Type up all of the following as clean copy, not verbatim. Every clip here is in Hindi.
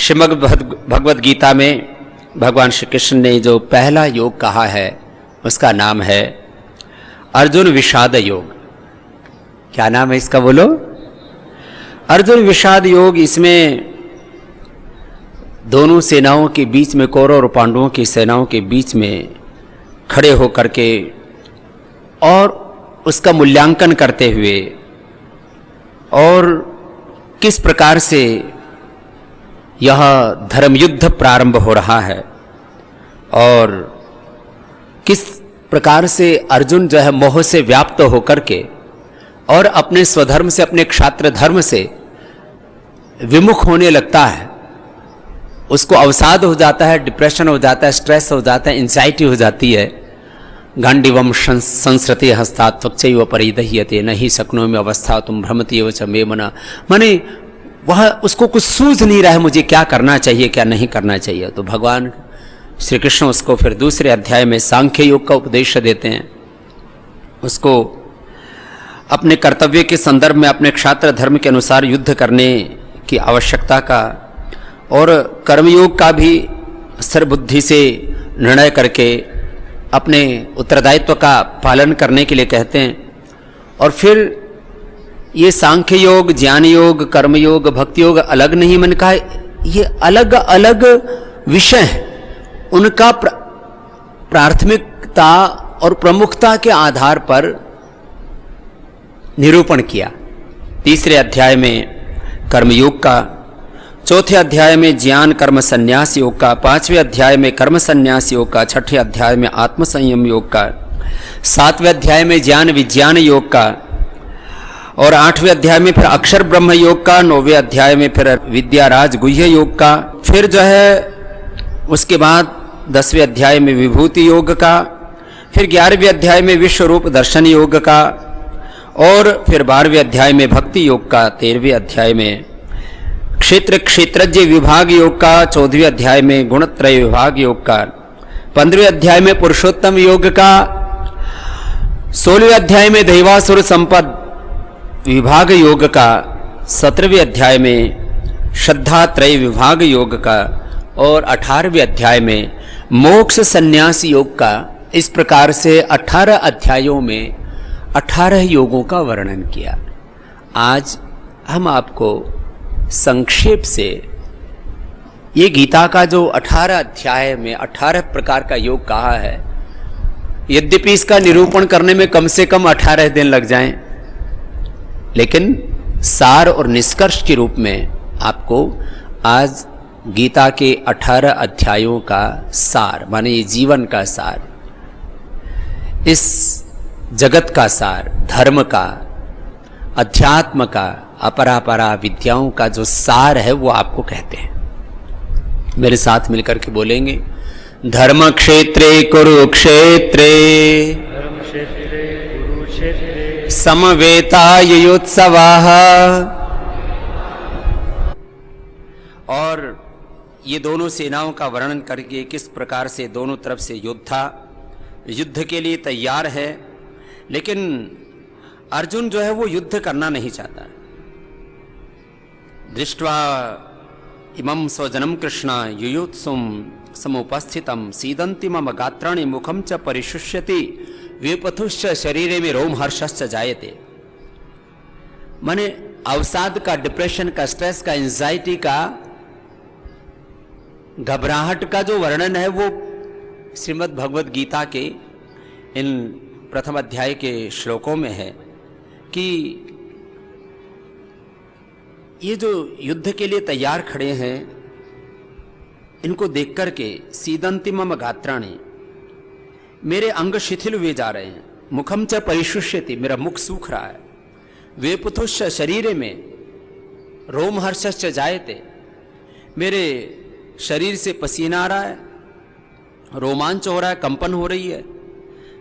श्रीमद् भगवद गीता में भगवान श्री कृष्ण ने जो पहला योग कहा है उसका नाम है अर्जुन विषाद योग। क्या नाम है इसका बोलो? अर्जुन विषाद योग। इसमें दोनों सेनाओं के बीच में, कौरव और पांडवों की सेनाओं के बीच में खड़े होकर के और उसका मूल्यांकन करते हुए और किस प्रकार से यह धर्म युद्ध प्रारंभ हो रहा है और किस प्रकार से अर्जुन जो है मोह से व्याप्त होकर के और अपने स्वधर्म से, अपने क्षात्र धर्म से विमुख होने लगता है। उसको अवसाद हो जाता है, डिप्रेशन हो जाता है, स्ट्रेस हो जाता है, एंजाइटी हो जाती है। गांडीवम संस्कृति हस्तात् त्वक्चैव परिदह्यते नहीं शक्नोमि अवस्था तुम भ्रमति एव च मे मना। माने वह उसको कुछ सूझ नहीं रहा है, मुझे क्या करना चाहिए क्या नहीं करना चाहिए। तो भगवान श्री कृष्ण उसको फिर दूसरे अध्याय में सांख्य योग का उपदेश देते हैं। उसको अपने कर्तव्य के संदर्भ में अपने क्षात्र धर्म के अनुसार युद्ध करने की आवश्यकता का और कर्मयोग का भी स्थिर बुद्धि से निर्णय करके अपने उत्तरदायित्व का पालन करने के लिए कहते हैं। और फिर ये सांख्य योग, ज्ञान योग, कर्म योग, भक्ति योग अलग नहीं, मैंने कहा ये अलग अलग विषय हैं। उनका प्राथमिकता और प्रमुखता के आधार पर निरूपण किया। तीसरे अध्याय में कर्मयोग का, चौथे अध्याय में ज्ञान कर्म संन्यास योग का, पांचवें अध्याय में कर्म संन्यास योग का, छठे अध्याय में आत्म संयम योग का, सातवें अध्याय में ज्ञान विज्ञान योग का और आठवें अध्याय में फिर अक्षर ब्रह्म योग का, नौवें अध्याय में फिर विद्याराज गुह्य योग का, फिर जो है उसके बाद 10वें अध्याय में विभूति योग का, फिर 11वें अध्याय में विश्व रूप दर्शन योग का और फिर 12वें अध्याय में भक्ति योग का, 13वें अध्याय में क्षेत्र क्षेत्रज्ञ विभाग योग का, 14वें अध्याय में गुणत्रय विभाग योग का, 15वें अध्याय में पुरुषोत्तम योग का, 16वें अध्याय में दैवासुर संपद विभाग योग का, 17वें अध्याय में श्रद्धा त्रय विभाग योग का और 18वें अध्याय में मोक्ष संन्यास योग का। इस प्रकार से 18 अध्यायों में 18 योगों का वर्णन किया। आज हम आपको संक्षेप से ये गीता का जो 18 अध्याय में 18 प्रकार का योग कहा है, यद्यपि इसका निरूपण करने में कम से कम 18 दिन लग जाएं, लेकिन सार और निष्कर्ष के रूप में आपको आज गीता के 18 अध्यायों का सार, माने ये जीवन का सार, इस जगत का सार, धर्म का, अध्यात्म का, अपरापरा विद्याओं का जो सार है वो आपको कहते हैं। मेरे साथ मिलकर के बोलेंगे, धर्म क्षेत्रे कुरुक्षेत्रे समवेतायुत्सवाः। और ये दोनों सेनाओं का वर्णन करके किस प्रकार से दोनों तरफ से योद्धा युद्ध के लिए तैयार है, लेकिन अर्जुन जो है वो युद्ध करना नहीं चाहता। दृष्ट्वा इमं स्वजनम कृष्ण युयुत्सुम समुपस्थितम सीदंति मम गात्राणि मुखम च परिशुष्यति विपथुश्च शरीरे में रोमहर्षश्च जायते। माने अवसाद का, डिप्रेशन का, स्ट्रेस का, एंजाइटी का, घबराहट का जो वर्णन है वो श्रीमद् भगवद गीता के इन प्रथम अध्याय के श्लोकों में है कि ये जो युद्ध के लिए तैयार खड़े हैं, इनको देख करके सीदंति मम गात्राणि, मेरे अंग शिथिल हुए जा रहे हैं, मुखम च परिशुष्यति, मेरा मुख सूख रहा है, वेपुथुश्च शरीरे में रोमहर्षश्च जायते, मेरे शरीर से पसीना आ रहा है, रोमांच हो रहा है, कंपन हो रही है।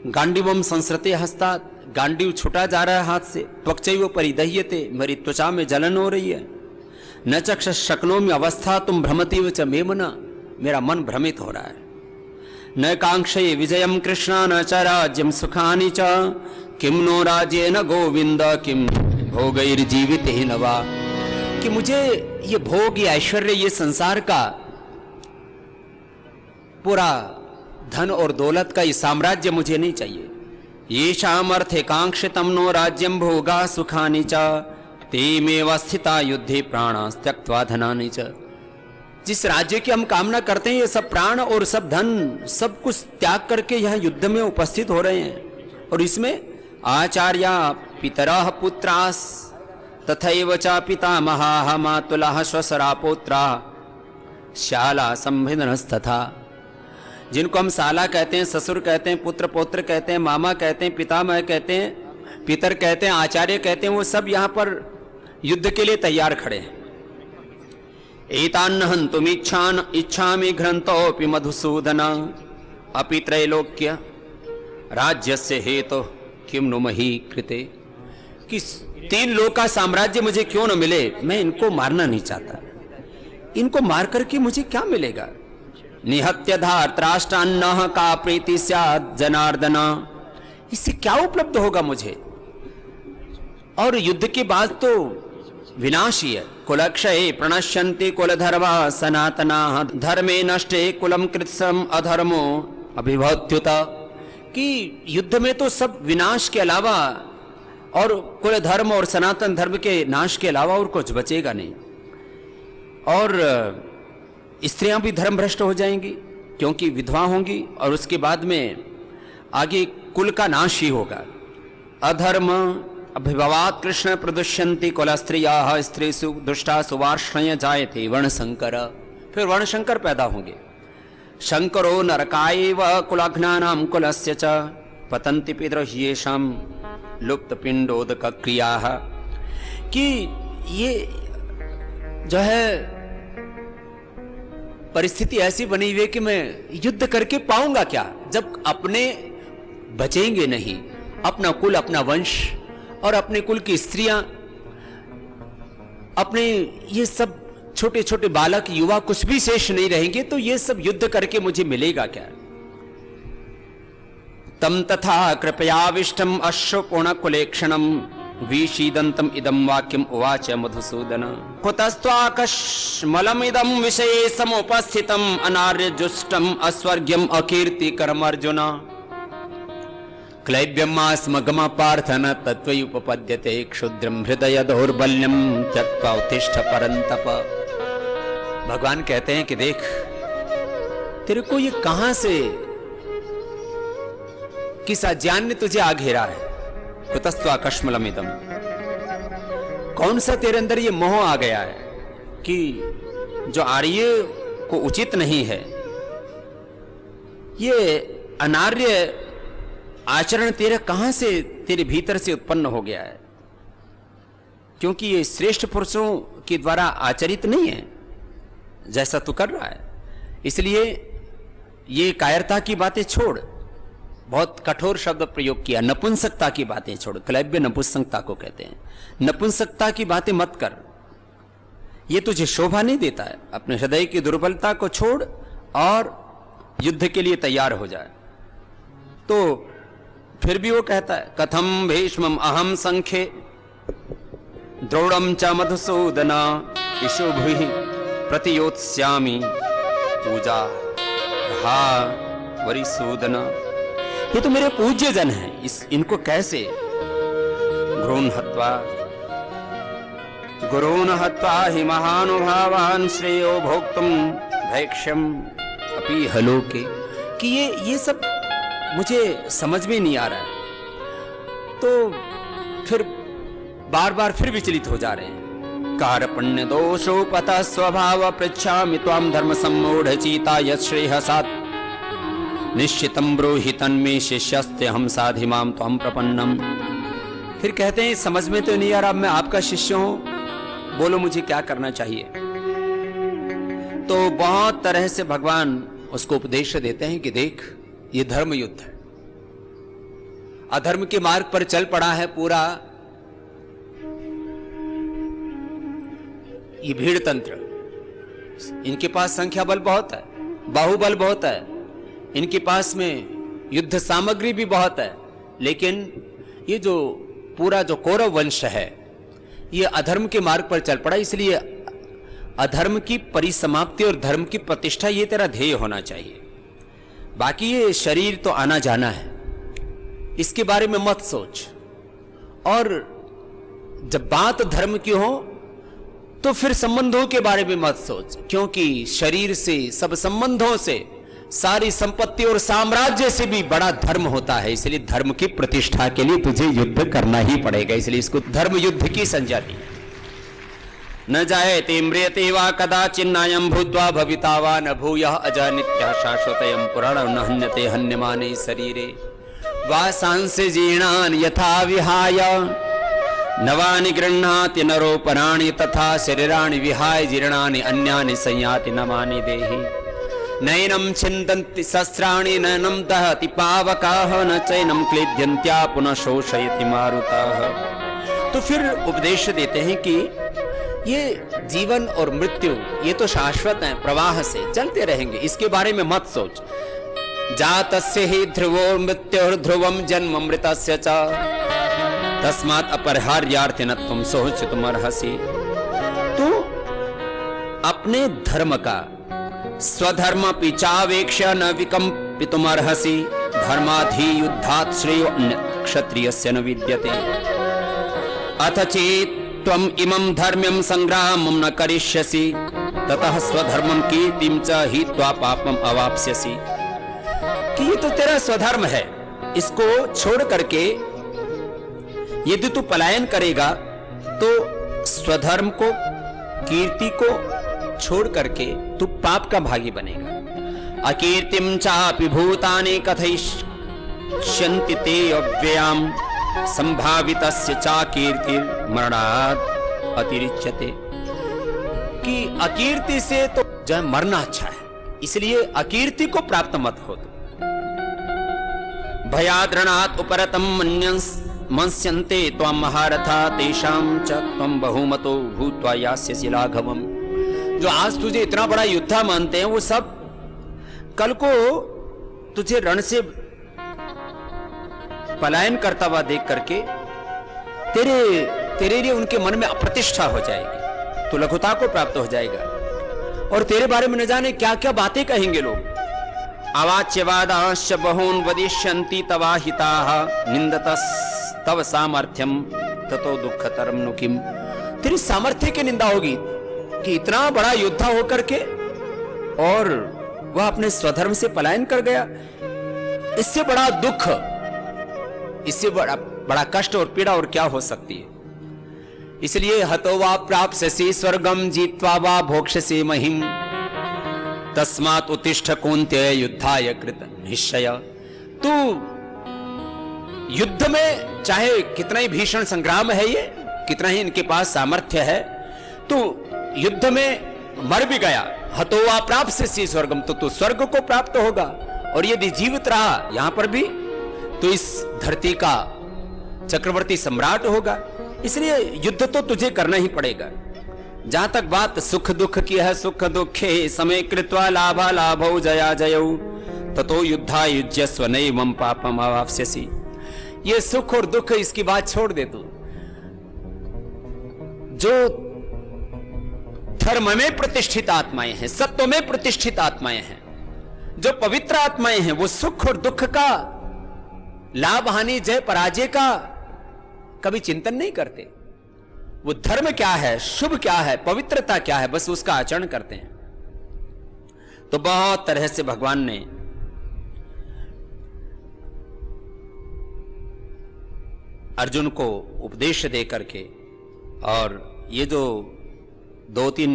गांडीवम संसृते हस्तात्, गांडीव छुटा जा रहा है हाथ से, त्वक्चैव परिदह्यते, मेरी त्वचा में जलन हो रही है। न चक्षुष शक्नोमि अवस्था तुम भ्रमतीव च मे मना, मेरा मन भ्रमित हो रहा है। न कांक्षये विजयम कृष्ण न च राज्यम सुखानि च, किम नो राज्येन गोविंद किम भोगैर्जीवितेन वा। कि मुझे ये भोग, ये ऐश्वर्य, ये संसार का पूरा धन और दौलत का ये साम्राज्य मुझे नहीं चाहिए। ये शामर्थे कांक्षितम नो राज्यम भोगा सुखानि च तेमेव स्थिता युद्धे प्राणास त्यक्त्वा धनानि च। जिस राज्य की हम कामना करते हैं, ये सब प्राण और सब धन सब कुछ त्याग करके यहाँ युद्ध में उपस्थित हो रहे हैं। और इसमें आचार्या पितरः पुत्रास तथैव च पितामहाः मातुलः स्वसरा पौत्रा शाला संभिन्नस्तथा। जिनको हम साला कहते हैं, ससुर कहते हैं, पुत्र पौत्र कहते हैं, मामा कहते हैं, पितामह कहते हैं, पितर कहते हैं, आचार्य कहते हैं, वो सब यहाँ पर युद्ध के लिए तैयार खड़े हैं। एतान्न हन्तुम इच्छामि घ्रन्तोऽपि मधुसूदन अपि त्रैलोक्य राज्यस्य हेतु किम नु मही कृते। कि 3 लोक का साम्राज्य मुझे क्यों न मिले, मैं इनको मारना नहीं चाहता। इनको मार करके मुझे क्या मिलेगा? निहत्य धार्तराष्ट्रान्नः का प्रीति स्यात् जनार्दन। इससे क्या उपलब्ध होगा मुझे? और युद्ध के बाद तो विनाश ही है। कुलक्षये प्रणश्यन्ति कुलधर्मा सनातनाः धर्मे नष्टे कुलम कृत्सम अधर्मो अभिभूत्युत। कि युद्ध में तो सब विनाश के अलावा और कुल धर्म और सनातन धर्म के नाश के अलावा और कुछ बचेगा नहीं। और स्त्रियां भी धर्म भ्रष्ट हो जाएंगी क्योंकि विधवा होंगी, और उसके बाद में आगे कुल का नाश ही होगा। अधर्म अभिभवात् कृष्ण प्रदुष्यन्ति कुल स्त्रियाः स्त्रीषु दुष्टा सुवार्ष्णय जायते वर्णशंकर। फिर वर्णशंकर पैदा होंगे। शंकरो नरकायैव कुलाघ्नानां कुलस्य च पतन्ति पितरह्येषां लुप्त पिंडोदक क्रियाः। कि ये जो है परिस्थिति ऐसी बनी हुई है कि मैं युद्ध करके पाऊंगा क्या, जब अपने बचेंगे नहीं, अपना कुल, अपना वंश और अपने कुल की स्त्रियां, अपने ये सब छोटे छोटे बालक युवा कुछ भी शेष नहीं रहेंगे, तो ये सब युद्ध करके मुझे मिलेगा क्या? तम तथा कृपयाविष्टम अश्वपूर्ण कुलेक्षणम विशीदंतम इदम वाक्यम उवाच मधुसूदन। कुतस्त्वाकश्मलम इदम विषये समुपस्थितम अनार्यजुष्टम अस्वर्ग्यम अकीर्तिकरम अर्जुन। क्लैब्यमास्मगम पार्थन तत्त्वयुपपद्यते क्षुद्रम हृदय दौर्बल्यम त्यक्त्वा उत्तिष्ठ परंतप। भगवान कहते हैं कि देख, तेरे को ये कहां से, किस अज्ञान ने तुझे आ घेरा है? कुतस्त्वाकश्मलमिदम, कौन सा तेरे अंदर ये मोह आ गया है कि जो आर्य को उचित नहीं है, ये अनार्य आचरण तेरा कहां से तेरे भीतर से उत्पन्न हो गया है? क्योंकि ये श्रेष्ठ पुरुषों के द्वारा आचरित नहीं है जैसा तू कर रहा है। इसलिए ये कायरता की बातें छोड़, बहुत कठोर शब्द प्रयोग किया, नपुंसकता की बातें छोड़। क्लैब्य नपुंसकता को कहते हैं। नपुंसकता की बातें मत कर, ये तुझे शोभा नहीं देता है। अपने हृदय की दुर्बलता को छोड़ और युद्ध के लिए तैयार हो जाए। तो फिर भी वो कहता है, कथम भीष्मम अहम संख्ये द्रोणम च मधुसूदन इशुभि प्रतियोत्स्यामि पूजा हा वरिसूदन। ये तो मेरे पूज्य जन हैं, इनको कैसे? गुरून् हत्वा हि महानुभावान् श्रेयो भोक्तुम भैक्ष्यम अपि हलोके। कि ये सब मुझे समझ में नहीं आ रहा है। तो फिर बार बार फिर विचलित हो जा रहे हैं। कारपण्य दोषोपतः स्वभाव पृच्छामि त्वां धर्म सम्मूढ़ चीता यश्रेह सात् निश्चितम ब्रूहि तन्मे शिष्यस्ते हम साधि माम त्वं प्रपन्नम। फिर कहते हैं समझ में तो नहीं आ रहा, मैं आपका शिष्य हूं, बोलो मुझे क्या करना चाहिए। तो बहुत तरह से भगवान उसको उपदेश देते हैं कि देख, ये धर्म युद्ध है, अधर्म के मार्ग पर चल पड़ा है पूरा ये भीड़ तंत्र। इनके पास संख्या बल बहुत है, बाहुबल बहुत है, इनके पास में युद्ध सामग्री भी बहुत है, लेकिन ये जो पूरा जो कौरव वंश है ये अधर्म के मार्ग पर चल पड़ा। इसलिए अधर्म की परिसमाप्ति और धर्म की प्रतिष्ठा, ये तेरा ध्येय होना चाहिए। बाकी ये शरीर तो आना जाना है, इसके बारे में मत सोच। और जब बात धर्म की हो तो फिर संबंधों के बारे में मत सोच, क्योंकि शरीर से, सब संबंधों से, सारी संपत्ति और साम्राज्य से भी बड़ा धर्म होता है। इसलिए धर्म की प्रतिष्ठा के लिए तुझे युद्ध करना ही पड़ेगा। इसलिए इसको धर्म युद्ध की संज्ञा दी। न जायते म्रियते वा कदाचिन्नायं भूत्वा भविता वा न भूयः अजानित्यः शाश्वतयं पुराणं न हन्यते हन्यमाने शरीरे वासांसि जीर्णानि यथा विहाय नवानि गृह्णाति नरोपराणि तथा शरीराणि विहाय जीर्णानि अन्यानि संयाति नमानि देहि नैनं छिन्दन्ति शस्त्राणि नैनं दहति पावकाः न चैनं क्लेद्यन्त्या पुनः शोषयति मारुताः। तो फिर उपदेश देते हैं कि ये जीवन और मृत्यु ये तो शाश्वत है, प्रवाह से चलते रहेंगे, इसके बारे में मत सोच। जातस्य हि ध्रुवो मृत्युर्ध्रुवं जन्म मृतस्य च तस्मात् अपरिहार्यार्थिन त्वं सोचितुमर्हसि। तू अपने धर्म का स्वधर्म पिचावेक्ष्य न विकम्पितुमर्हसि धर्माधि युद्धात् श्रेयो क्षत्रियस्य न विद्यते अथ चेत् त्वम् इमं धर्म्यं संग्रामं न करिष्यसि ततः स्वधर्मं कीर्तिं च हित्वा पापम् अवाप्स्यसि। कि ये तो तेरा स्वधर्म है, इसको छोड़ करके यदि तू पलायन करेगा तो स्वधर्म को, कीर्ति को छोड़ करके तू पाप का भागी बनेगा। अकीर्तिम चापि भूतानि कथयिष्यन्ति ते अव्ययाम संभावितस्य चा कीर्तिर् मरणात् अतिरिच्यते। कि अकीर्ति से तो जो है मरना अच्छा है, इसलिए अकीर्ति को प्राप्त मत हो। भयाद्रणात् उपरतम मंस्यन्ते त्वां महारथा तेषां च त्वं बहुमतो भूत्वा यास्यसि लाघवम्। जो आज तुझे इतना बड़ा योद्धा मानते हैं वो सब कल को तुझे रण से पलायन करता हुआ देख करके तेरे लिए उनके मन में अप्रतिष्ठा हो जाएगी, तो लघुता को प्राप्त हो जाएगा और तेरे बारे में न जाने क्या क्या बातें कहेंगे लोग। अवाच्यवादाश्च बहून् वदिष्यन्ति तवाहिताः निन्दतस्तव सामर्थ्यं ततो दुःखतरं नु किम्। तेरी सामर्थ्य की निंदा होगी कि इतना बड़ा योद्धा होकर के और वह अपने स्वधर्म से पलायन कर गया। इससे बड़ा दुख, इससे बड़ा कष्ट और पीड़ा और क्या हो सकती है। इसलिए हतो वा प्राप्स्यसि स्वर्गम जीत्वा वा भोक्ष्यसि महिम तस्मात् उत्तिष्ठ कौन्तेय युद्धाय कृत निश्चय। तू युद्ध में चाहे कितना ही भीषण संग्राम है, ये कितना ही इनके पास सामर्थ्य है, तो युद्ध में मर भी गया, हतो वा प्राप्स्यसि स्वर्गम, तो तू स्वर्ग को प्राप्त होगा। और यदि जीवित रहा यहां पर भी तो इस धरती का चक्रवर्ती सम्राट होगा। इसलिए युद्ध तो तुझे करना ही पड़ेगा। जहां तक बात सुख दुख की है, सुख दुखे समय कृत्वा लाभा लाभौ जया जयौ ततो युद्धा युज्यस्व नैवं पापम अवाप्स्यसि। ये सुख और दुख इसकी बात छोड़ दे तू। जो धर्म में प्रतिष्ठित आत्माएं हैं, सत्व में प्रतिष्ठित आत्माएं हैं, जो पवित्र आत्माएं हैं, वो सुख और दुख का, लाभ हानि जय पराजय का कभी चिंतन नहीं करते। वो धर्म क्या है, शुभ क्या है, पवित्रता क्या है, बस उसका आचरण करते हैं। तो बहुत तरह से भगवान ने अर्जुन को उपदेश दे करके, और ये जो 2-3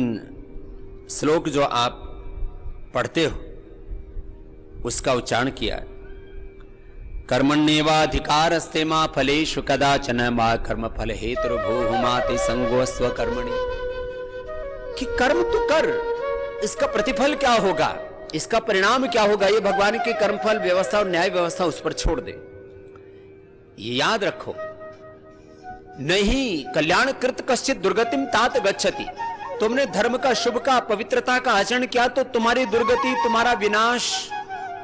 श्लोक जो आप पढ़ते हो उसका उच्चारण किया। कर्मण्येवाधिकारस्ते मा फलेषु कदाचन मा कर्म फल हेतुर्भूः मा ते संगोऽस्व कर्मणि। कि कर्म तो कर, इसका प्रतिफल क्या होगा, इसका परिणाम क्या होगा, ये भगवान की कर्मफल व्यवस्था और न्याय व्यवस्था उस पर छोड़ दे। ये याद रखो, नहीं कल्याण कृत कश्चित दुर्गतिम तात गच्छति। तुमने धर्म का, शुभ का, पवित्रता का आचरण किया तो तुम्हारी दुर्गति, तुम्हारा विनाश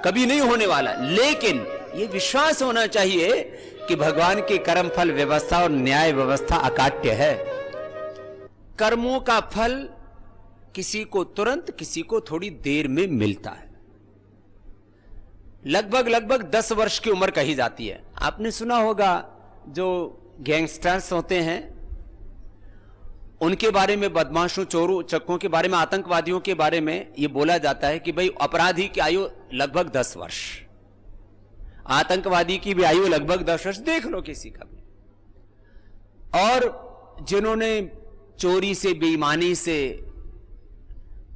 कभी नहीं होने वाला। लेकिन ये विश्वास होना चाहिए कि भगवान की कर्मफल व्यवस्था और न्याय व्यवस्था अकाट्य है। कर्मों का फल किसी को तुरंत, किसी को थोड़ी देर में मिलता है। लगभग 10 वर्ष की उम्र कही जाती है। आपने सुना होगा जो गैंगस्टर्स होते हैं उनके बारे में, बदमाशों, चोरों, चक्कों के बारे में, आतंकवादियों के बारे में यह बोला जाता है कि भाई अपराधी की आयु लगभग 10 वर्ष, आतंकवादी की भी आयु लगभग 10 वर्ष, देख लो किसी का भी। और जिन्होंने चोरी से, बेईमानी से,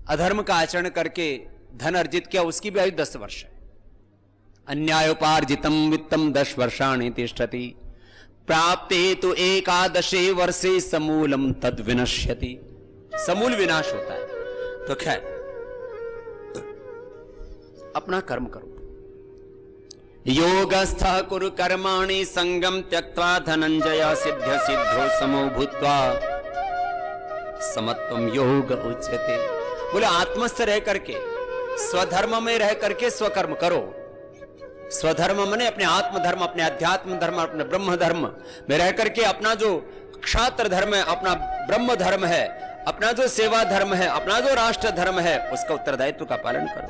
अधर्म का आचरण करके धन अर्जित किया, उसकी भी आयु 10 वर्ष है। अन्यायोपार्जितम वित्तम 10 वर्षाणि तिष्ठति, प्राप्ते तो 11 वर्षे समूलम तद विनश्यति। समूल विनाश होता है। तो खैर, अपना कर्म करो। योगस्थ कुरु कर्माणि संगम त्यक्त्वा धनंजय सिद्ध सिद्धो समो भूत्वा समत्वम योग उच्यते। बोले आत्मस्थ रह करके, स्वधर्म में रह करके स्वकर्म करो। स्वधर्म माने अपने आत्मधर्म, अपने अध्यात्म धर्म, अपने ब्रह्म धर्म में रह करके अपना जो क्षात्र धर्म है, अपना ब्रह्म धर्म है, अपना जो सेवा धर्म है, अपना जो राष्ट्र धर्म है, उसका उत्तरदायित्व का पालन करो।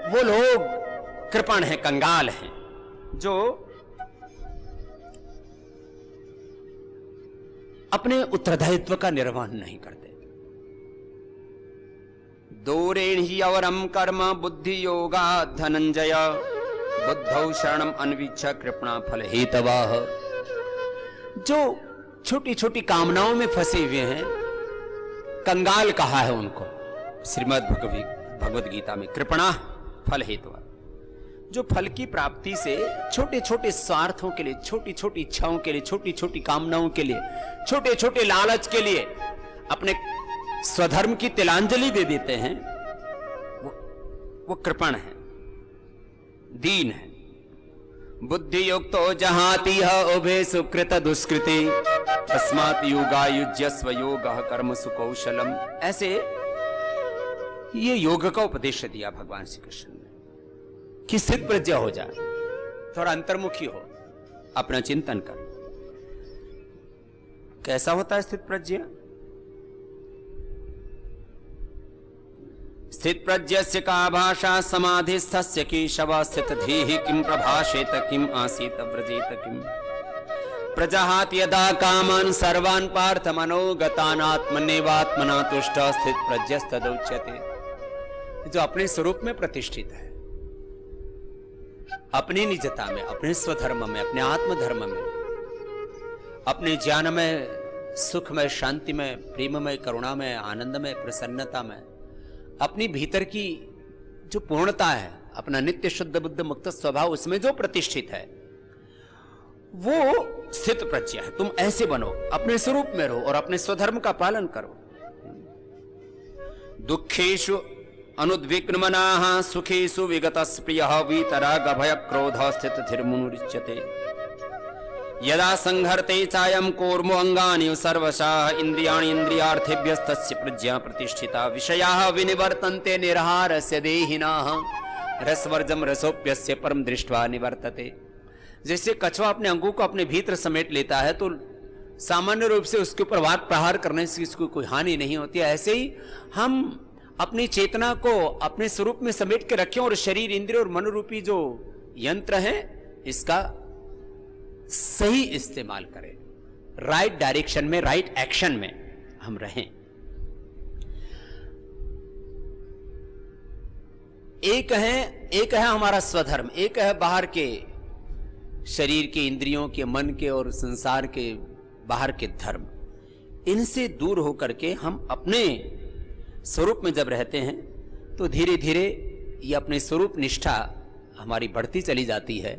वो लोग कृपण हैं, कंगाल हैं, जो अपने उत्तरदायित्व का निर्वहन नहीं करते। दूरेण ही अवरम कर्म बुद्धि योगा धनंजय बुद्धौ शरणम अन्विच्छ कृपणा फल हेतवाह। जो छोटी छोटी कामनाओं में फंसे हुए हैं, कंगाल कहा है उनको श्रीमद् भगवद गीता में, कृपणा फल हेतवा। जो फल की प्राप्ति से छोटे छोटे स्वार्थों के लिए, छोटी छोटी इच्छाओं के लिए, छोटी छोटी कामनाओं के लिए, छोटे छोटे लालच के लिए अपने स्वधर्म की तिलांजलि दे देते हैं, वो कृपण है, दीन है। बुद्धि युक्तो जहाति उभे सुकृत दुष्कृति तस्मात् योगायुज्यस्व योगः कर्म सुकौशलम। ऐसे ये योग का उपदेश दिया भगवान श्री कृष्ण ने कि स्थित प्रज्ञ हो जाए, थोड़ा अंतर्मुखी हो, अपना चिंतन कर। कैसा होता है स्थित प्रज्ञ? स्थित प्रज्ञस्य का भाषा समाधिस्थस्य केशव स्थित धीहि किम प्रभाषेत किम आसीत व्रजेत किम प्रजहात यदा कामान सर्वान् पार्थ मनोगतान् आत्मनेवात्मना तुष्ट स्थित प्रज्ञस्तदुच्यते। जो अपने स्वरूप में प्रतिष्ठित है, अपनी निजता में, अपने स्वधर्म में, अपने आत्मधर्म में, अपने ज्ञान में, सुख में, शांति में, प्रेम में, करुणा में, आनंद में, प्रसन्नता में, अपनी भीतर की जो पूर्णता है, अपना नित्य शुद्ध बुद्ध मुक्त स्वभाव, उसमें जो प्रतिष्ठित है, वो स्थित प्रज्ञ है। तुम ऐसे बनो, अपने स्वरूप में रहो और अपने स्वधर्म का पालन करो। दुखेषु अनुद्विग्नमनाः सुखेषु विगतस्प्रियः वीतराग भय क्रोध स्थित धीर्मुच्यते। यदा संहरते चायं कूर्मो अंगानि सर्वशः इंद्रियाणि इंद्रियार्थेभ्यस्तस्य प्रज्ञा प्रतिष्ठिता विषयाः विनिवर्तन्ते निरहारस्य देहिनः रसवर्जम रसोप्यस्य परम दृष्ट्वा निवर्तते। जैसे कछुआ अपने अंगों को अपने भीतर समेट लेता है तो सामान्य रूप से उसके ऊपर वार प्रहार करने से इसको कोई हानि नहीं होती है, ऐसे ही हम अपनी चेतना को अपने स्वरूप में समेट के रखें और शरीर, इंद्रिय और मनोरूपी जो यंत्र है इसका सही इस्तेमाल करें, राइट डायरेक्शन में, राइट एक्शन में हम रहें। एक है हमारा स्वधर्म, एक है बाहर के शरीर के, इंद्रियों के, मन के और संसार के बाहर के धर्म। इनसे दूर होकर के हम अपने स्वरूप में जब रहते हैं तो धीरे धीरे ये अपने स्वरूप निष्ठा हमारी बढ़ती चली जाती है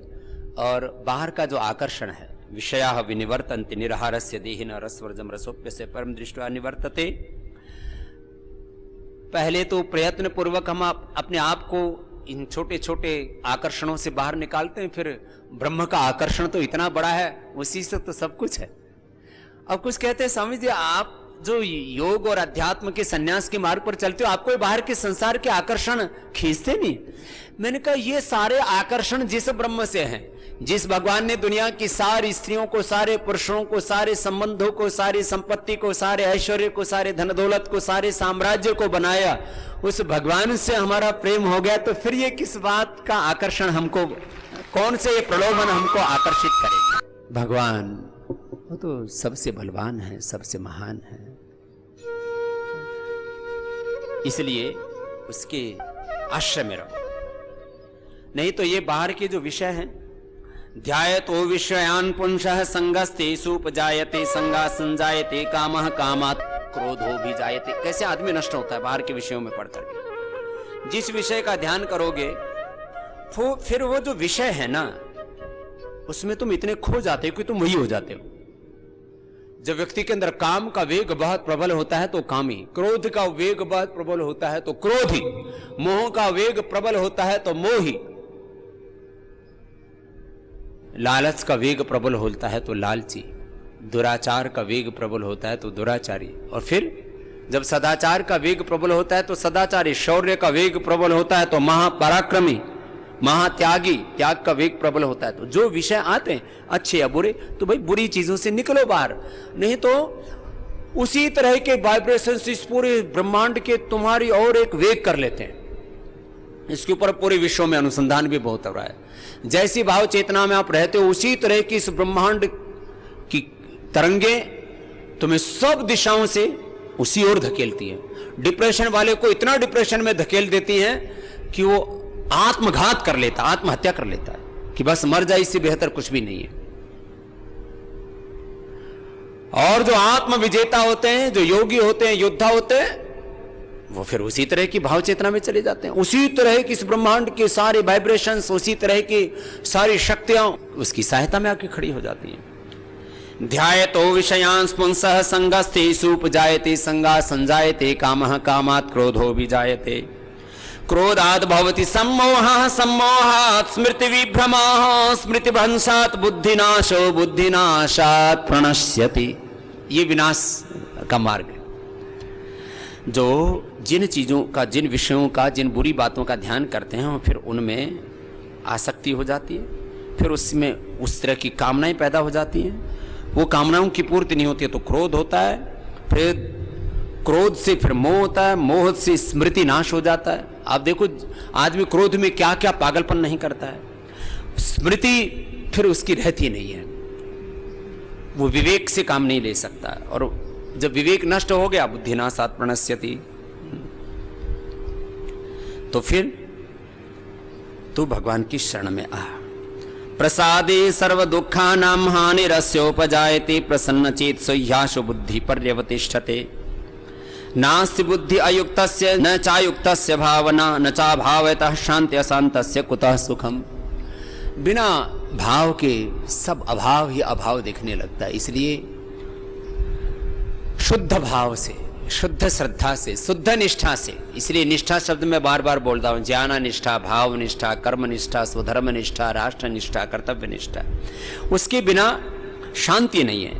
और बाहर का जो आकर्षण है, विषयाः विनिवर्तन्ते निरहारस्य देहिनः रसवर्जम रसोप्यस्य परम दृष्ट्वा निवर्तते। पहले तो प्रयत्न पूर्वक हम अपने आप को इन छोटे छोटे आकर्षणों से बाहर निकालते हैं, फिर ब्रह्म का आकर्षण तो इतना बड़ा है, उसी से तो सब कुछ है। अब कुछ कहते हैं स्वामी जी आप जो योग और अध्यात्म के सन्यास के मार्ग पर चलते हो, आपको बाहर के संसार के आकर्षण खींचते नहीं। मैंने कहा ये सारे आकर्षण जिस ब्रह्म से हैं, जिस भगवान ने दुनिया की सारी स्त्रियों को, सारे पुरुषों को, सारे संबंधों को, सारी संपत्ति को, सारे ऐश्वर्य को, सारे धन दौलत को, सारे साम्राज्य को बनाया, उस भगवान से हमारा प्रेम हो गया, तो फिर ये किस बात का आकर्षण हमको, कौन से ये प्रलोभन हमको आकर्षित करेगा? भगवान वो तो सबसे बलवान है, सबसे महान है, इसलिए उसके आश्रय में रहो। नहीं तो ये बाहर के जो विषय हैं, ध्यायतो विषयान पुंसः संगस्तेषु उपजायते संगा संजायते कामः कामात् क्रोधो भी जायते। कैसे आदमी नष्ट होता है बाहर के विषयों में पढ़ करके। जिस विषय का ध्यान करोगे फिर वो जो विषय है ना, उसमें तुम इतने खो जाते हो कि तुम वही हो जाते हो। जब व्यक्ति के अंदर काम का वेग बहुत प्रबल होता है तो कामी, क्रोध का वेग बहुत प्रबल होता है तो क्रोधी, मोह का वेग प्रबल होता है तो मोही, लालच का वेग प्रबल होता है तो लालची, दुराचार का वेग प्रबल होता है तो दुराचारी, और फिर जब सदाचार का वेग प्रबल होता है तो सदाचारी, शौर्य का वेग प्रबल होता है तो महापराक्रमी, महात्यागी, त्याग का वेग प्रबल होता है। तो जो विषय आते हैं अच्छे या बुरे, तो भाई बुरी चीजों से निकलो बाहर, नहीं तो उसी तरह के वाइब्रेशंस इस पूरे ब्रह्मांड के तुम्हारी और एक वेग कर लेते हैं। इसके ऊपर पूरे विश्व में अनुसंधान भी बहुत हो रहा है। जैसी भाव चेतना में आप रहते हो, उसी तरह की इस ब्रह्मांड की तरंगे तुम्हें सब दिशाओं से उसी ओर धकेलती है। डिप्रेशन वाले को इतना डिप्रेशन में धकेल देती हैं कि वो आत्मघात कर लेता, आत्महत्या कर लेता है कि बस मर जाए, इससे बेहतर कुछ भी नहीं है। और जो आत्म विजेता होते हैं, जो योगी होते हैं, योद्धा होते हैं, वो फिर उसी तरह की भाव चेतना में चले जाते हैं। उसी तरह की इस ब्रह्मांड के सारे वाइब्रेशंस, उसी तरह की सारी शक्तियां उसकी सहायता में आके खड़ी हो जाती हैं। ध्यायतो विषयांस पुंसः संगस्तेषु उपजायते संगा संजायते कामः कामात् क्रोधो विजायते क्रोधात् भवति सम्मोहः सम्मोहात् स्मृति विभ्रमः स्मृति भ्रंशात् बुद्धिनाशो बुद्धिनाशात् प्रणश्यति। ये विनाश का मार्ग है। जो जिन चीजों का, जिन विषयों का, जिन बुरी बातों का ध्यान करते हैं, फिर उनमें आसक्ति हो जाती है, फिर उसमें उस तरह की कामनाएं पैदा हो जाती हैं। वो कामनाओं की पूर्ति नहीं होती है तो क्रोध होता है, फिर क्रोध से फिर मोह होता है, मोह से स्मृति नाश हो जाता है। आप देखो आदमी क्रोध में क्या क्या पागलपन नहीं करता है, स्मृति फिर उसकी रहती नहीं है, वो विवेक से काम नहीं ले सकता। और जब विवेक नष्ट हो गया, बुद्धिनाशात् प्रणश्यति, तो फिर तू भगवान की शरण में आ। प्रसादे सर्व दुखानां हानिरस्योपजायते प्रसन्न चेत सह्याशु बुद्धि पर्यवतिष्ठते नास्ति बुद्धि अयुक्तस्य न चायुक्तस्य भावना न चा भावतः शांति अशांतस्य कुतः सुखम। बिना भाव के सब अभाव ही अभाव दिखने लगता है। इसलिए शुद्ध भाव से, शुद्ध श्रद्धा से, शुद्ध निष्ठा से, इसलिए निष्ठा शब्द में बार बार बोलता हूं, ज्ञान निष्ठा, भाव निष्ठा, कर्म निष्ठा, स्वधर्म निष्ठा, राष्ट्र निष्ठा, कर्तव्य निष्ठा, उसके बिना शांति नहीं है।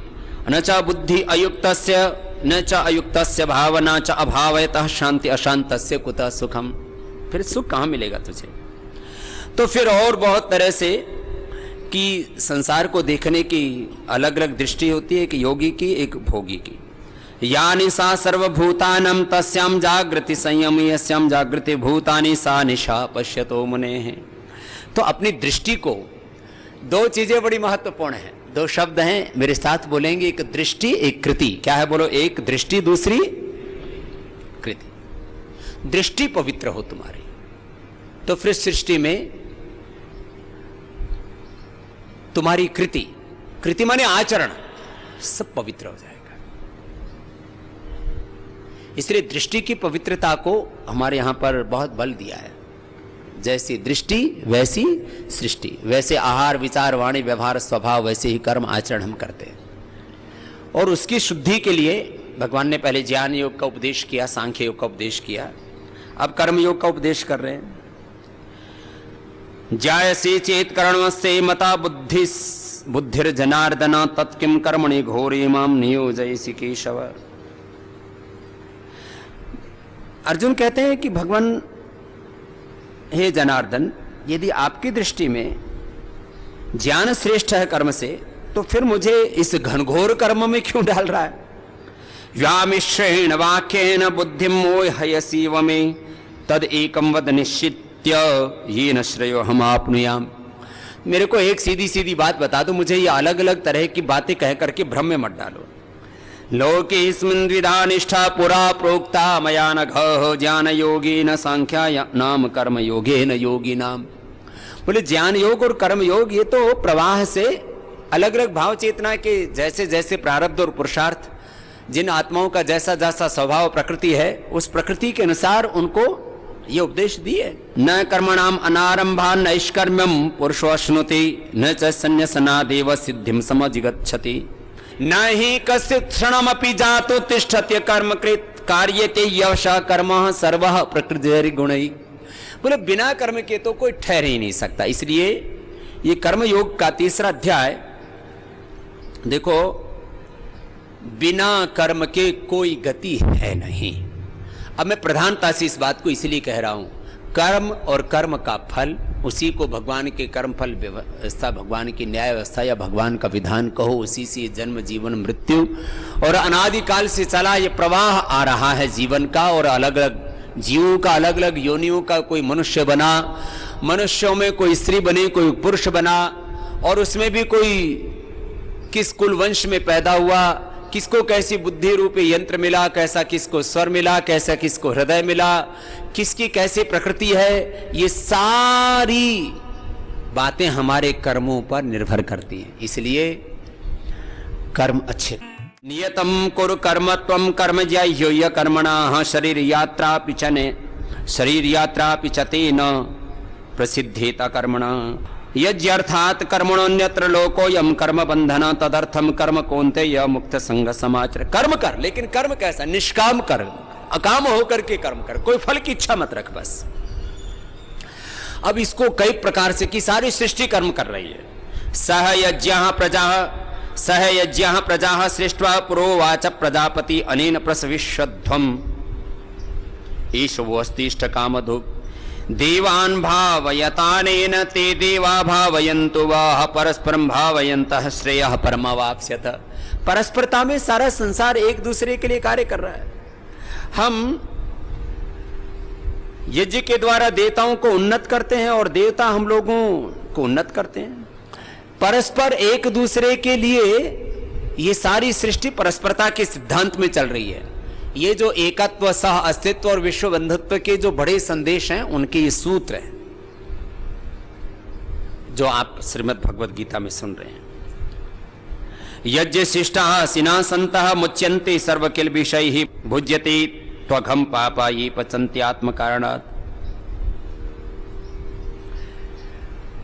न च बुद्धि अयुक्तस्य न च अयुक्तस्य भावना च अभावतः शांति अशांतस्य कुतः सुखम। फिर सुख कहां मिलेगा तुझे? तो फिर और बहुत तरह से कि संसार को देखने की अलग अलग दृष्टि होती है, एक योगी की, एक भोगी की। या निशा सर्वभूतानां तस्यां जागृति संयमी यस्यां जागृति भूतानि सा निशा पश्यतो मुनेः। तो अपनी दृष्टि को, दो चीजें बड़ी महत्वपूर्ण हैं, दो शब्द हैं, मेरे साथ बोलेंगे, एक दृष्टि एक कृति। क्या है बोलो? एक दृष्टि, दूसरी कृति। दृष्टि पवित्र हो तुम्हारी तो फिर सृष्टि में तुम्हारी कृति, कृति माने आचरण, सब पवित्र हो जाएगा। इसलिए दृष्टि की पवित्रता को हमारे यहां पर बहुत बल दिया है। जैसी दृष्टि वैसी सृष्टि, वैसे आहार विचार वाणी व्यवहार स्वभाव, वैसे ही कर्म आचरण हम करते हैं। और उसकी शुद्धि के लिए भगवान ने पहले ज्ञान योग का उपदेश किया, सांख्य योग का उपदेश किया, अब कर्म योग का उपदेश कर रहे हैं। जायसी चेत कर्मस्ते मता बुद्धिर्जनार्दन तत्किम कर्मणि घोरे माम नियोजयसि केशव। अर्जुन कहते हैं कि भगवान, हे जनार्दन, यदि आपकी दृष्टि में ज्ञान श्रेष्ठ है कर्म से, तो फिर मुझे इस घनघोर कर्म में क्यों डाल रहा है? व्यामिश्रेण वाक्येन बुद्धिम मोहयसीव में तद एकम वद निश्चित्य ये न श्रेयो हम आपनुयाम। मेरे को एक सीधी सीधी बात बता दो, मुझे ये अलग अलग तरह की बातें कह करके भ्रम में मत डालो। लोकेस्मिन् द्विधा निष्ठा पुरा प्रोक्ता मया नघ ज्ञान योगी न सांख्या नाम कर्म योगे न योगी नाम। बोले ज्ञान योग और कर्म योग ये तो प्रवाह से अलग अलग भाव चेतना के जैसे जैसे प्रारब्ध और पुरुषार्थ, जिन आत्माओं का जैसा जैसा स्वभाव प्रकृति है, उस प्रकृति के अनुसार उनको ये उपदेश दिए। न कर्मणाम अनारंभा नैष्कर्म्यम पुरुषो अश्नुति न च संन्यासनादेव सिद्धिम समजिगच्छति न हि कस्य क्षणमपि जातो तिष्ठत्य कर्मकृत कार्यते यवशः कर्मः सर्वः प्रकृतिर्गुणैः गुणैः। बोले बिना कर्म के तो कोई ठहर ही नहीं सकता। इसलिए ये कर्म योग का 3रा अध्याय देखो, बिना कर्म के कोई गति है नहीं। अब मैं प्रधानता से इस बात को इसलिए कह रहा हूं, कर्म और कर्म का फल, उसी को भगवान के कर्म फल व्यवस्था, भगवान की न्याय व्यवस्था या भगवान का विधान कहो, उसी से जन्म जीवन मृत्यु और अनादिकाल से चला ये प्रवाह आ रहा है जीवन का। और अलग अलग जीवों का, अलग अलग योनियों का, कोई मनुष्य बना, मनुष्यों में कोई स्त्री बनी, कोई पुरुष बना, और उसमें भी कोई किस कुल वंश में पैदा हुआ, किसको कैसी बुद्धि रूपी यंत्र मिला, कैसा किसको स्वर मिला, कैसा किसको हृदय मिला, किसकी कैसी प्रकृति है, ये सारी बातें हमारे कर्मों पर निर्भर करती हैं। इसलिए कर्म अच्छे। नियतम कुरु कर्म त्वं कर्म ज्याह्य कर्मणा शरीर यात्रा पिचने शरीर यात्रा पिचते न प्रसिद्धेता कर्मणा यज्ञर्थात कर्मणोन्यत्र लोकोयम कर्म बंधन तदर्थम कर्म कौन्तेय मुक्त संग समाचर। कर्म कर, लेकिन कर्म कैसा? निष्काम कर, अकाम होकर के कर्म कर, कोई फल की इच्छा मत रख बस। अब इसको कई प्रकार से कि सारी सृष्टि कर्म कर रही है। सह यज्ञ प्रजा सृष्ट्वा पुरोवाच प्रजापति अनेन प्रसविष्वध्वम् ईशवोस्तिष्ठ कामधुक् देवान् भावयतानेन ते देवा भावयन्तु वाह परस्परं भावयन्तः श्रेयः परमावाप्स्यत। परस्परता में सारा संसार एक दूसरे के लिए कार्य कर रहा है। हम यज्ञ के द्वारा देवताओं को उन्नत करते हैं और देवता हम लोगों को उन्नत करते हैं। परस्पर एक दूसरे के लिए ये सारी सृष्टि परस्परता के सिद्धांत में चल रही है। ये जो एकत्व, सह अस्तित्व और विश्व बंधुत्व के जो बड़े संदेश हैं, उनके ये सूत्र हैं जो आप श्रीमद् भगवद गीता में सुन रहे हैं। यज्ञ शिष्टाः सिनासन्तः मुच्यन्ते सर्वकिल विषयैः भुज्यते त्वघं पापा ये पचन्ति आत्मकारणात्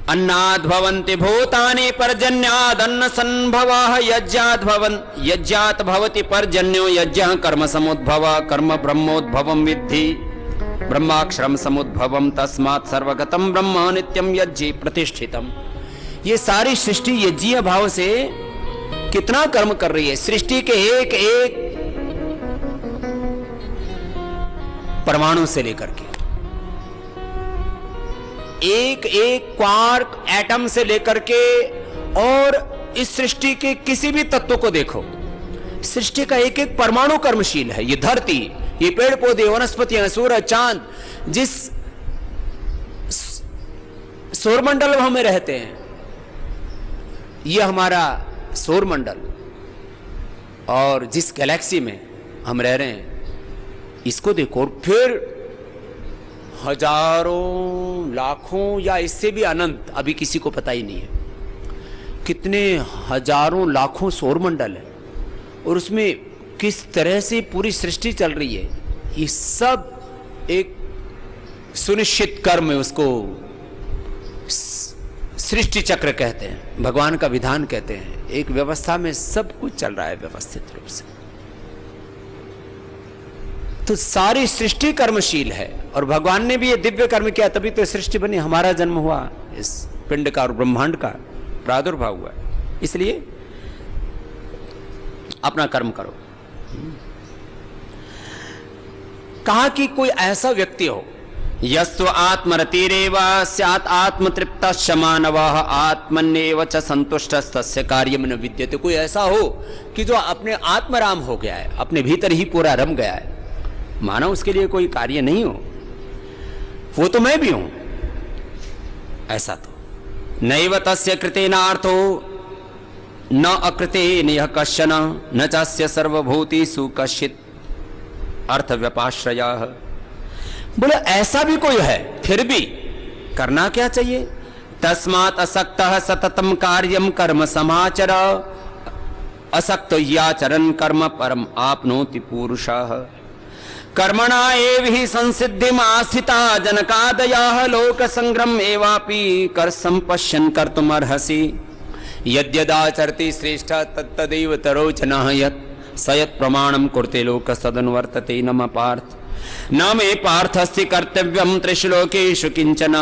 अन्नाद् भवन्ति भूतानि पर्जन्यादन्न संभवः यज्ञात् भवति पर्जन्यो यज्ञः कर्म समुद्भवः कर्म ब्रह्मोद्भवं विद्धि ब्रह्माक्षरम समुद्भवम तस्मात् सर्वगतम ब्रह्म नित्यम यज्ञे प्रतिष्ठितम। ये सारी सृष्टि यज्ञीय भाव से कितना कर्म कर रही है। सृष्टि के एक एक परमाणु से लेकर के एक एक क्वार्क एटम से लेकर के और इस सृष्टि के किसी भी तत्व को देखो, सृष्टि का एक एक परमाणु कर्मशील है। ये धरती, ये पेड़ पौधे, वनस्पतियां, सूरज, चांद, जिस सौरमंडल में रहते हैं, ये हमारा सौरमंडल, और जिस गैलेक्सी में हम रह रहे हैं इसको देखो। और फिर हजारों, लाखों या इससे भी अनंत, अभी किसी को पता ही नहीं है कितने हजारों लाखों सौरमंडल है, और उसमें किस तरह से पूरी सृष्टि चल रही है। ये सब एक सुनिश्चित कर्म है, उसको सृष्टि चक्र कहते हैं, भगवान का विधान कहते हैं। एक व्यवस्था में सब कुछ चल रहा है व्यवस्थित रूप से। तो सारी सृष्टि कर्मशील है, और भगवान ने भी ये दिव्य कर्म किया, तभी तो सृष्टि बनी, हमारा जन्म हुआ, इस पिंड का और ब्रह्मांड का प्रादुर्भाव हुआ। इसलिए अपना कर्म करो। कहा कि कोई ऐसा व्यक्ति हो, यस्तु आत्मरतिरेव स्यात् आत्मतृप्तश्च मानवः आत्मन्येव च संतुष्टस्तस्य कार्यं न विद्यते। कोई ऐसा हो कि जो अपने आत्मराम हो गया है, अपने भीतर ही पूरा रम गया है, मानो उसके लिए कोई कार्य नहीं हो, वो तो मैं भी हूं। ऐसा तो नैव तस्य कृतेनार्थो न अकृतेन यः कश्चन न चास्य सर्वभूतेषु कश्चित् अर्थ व्यपाश्रयः। बोले ऐसा भी कोई है, फिर भी करना क्या चाहिए? तस्मात् असक्तः सततम कार्यम कर्म समाचर असक्त याचरन् कर्म परम आपनोति पुरुषः। कर्मणा एव हि संसिद्धिम आस्थिता जनकादयः लोक संग्रम एवापि कर संपश्यन् कर्तुम अर्हसि। यद्यदाचरति श्रेष्ठ तत्तदैव तरोचनः यत् स यत् प्रमाणं कुरुते लोक सदनुवर्तते नम पार्थ। न मे पार्थस्ति कर्तव्यम त्रिषु लोकेषु किंचन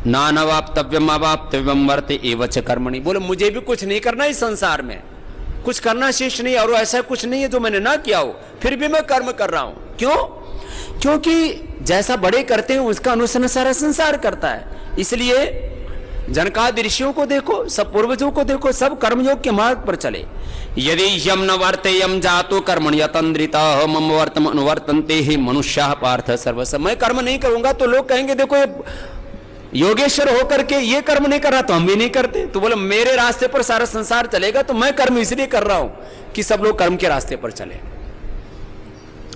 नानवाप्तव्यम अवाप्तव्यम वर्ते एव च कर्मणि। बोले मुझे भी कुछ नहीं करना इस संसार में, कुछ करना शेष नहीं, और ऐसा कुछ नहीं है जो मैंने ना किया हो, फिर भी मैं कर्म कर रहा हूं। क्यों? क्योंकि जैसा बड़े करते हैं उसका अनुसरण सारा संसार करता है। इसलिए जनकादि ऋषियों को देखो, सब पूर्वजों को देखो, सब कर्मयोग के मार्ग पर चले। यदि यम न वर्तेयम जातो कर्मण्य यतन्द्रितः मम वर्तम अनुवर्तन्ते हि मनुष्याः पार्थ सर्वस्व। मैं कर्म नहीं करूंगा तो लोग कहेंगे देखो ये योगेश्वर होकर के ये कर्म नहीं कर रहा तो हम भी नहीं करते। तो बोले मेरे रास्ते पर सारा संसार चलेगा, तो मैं कर्म इसलिए कर रहा हूं कि सब लोग कर्म के रास्ते पर चले,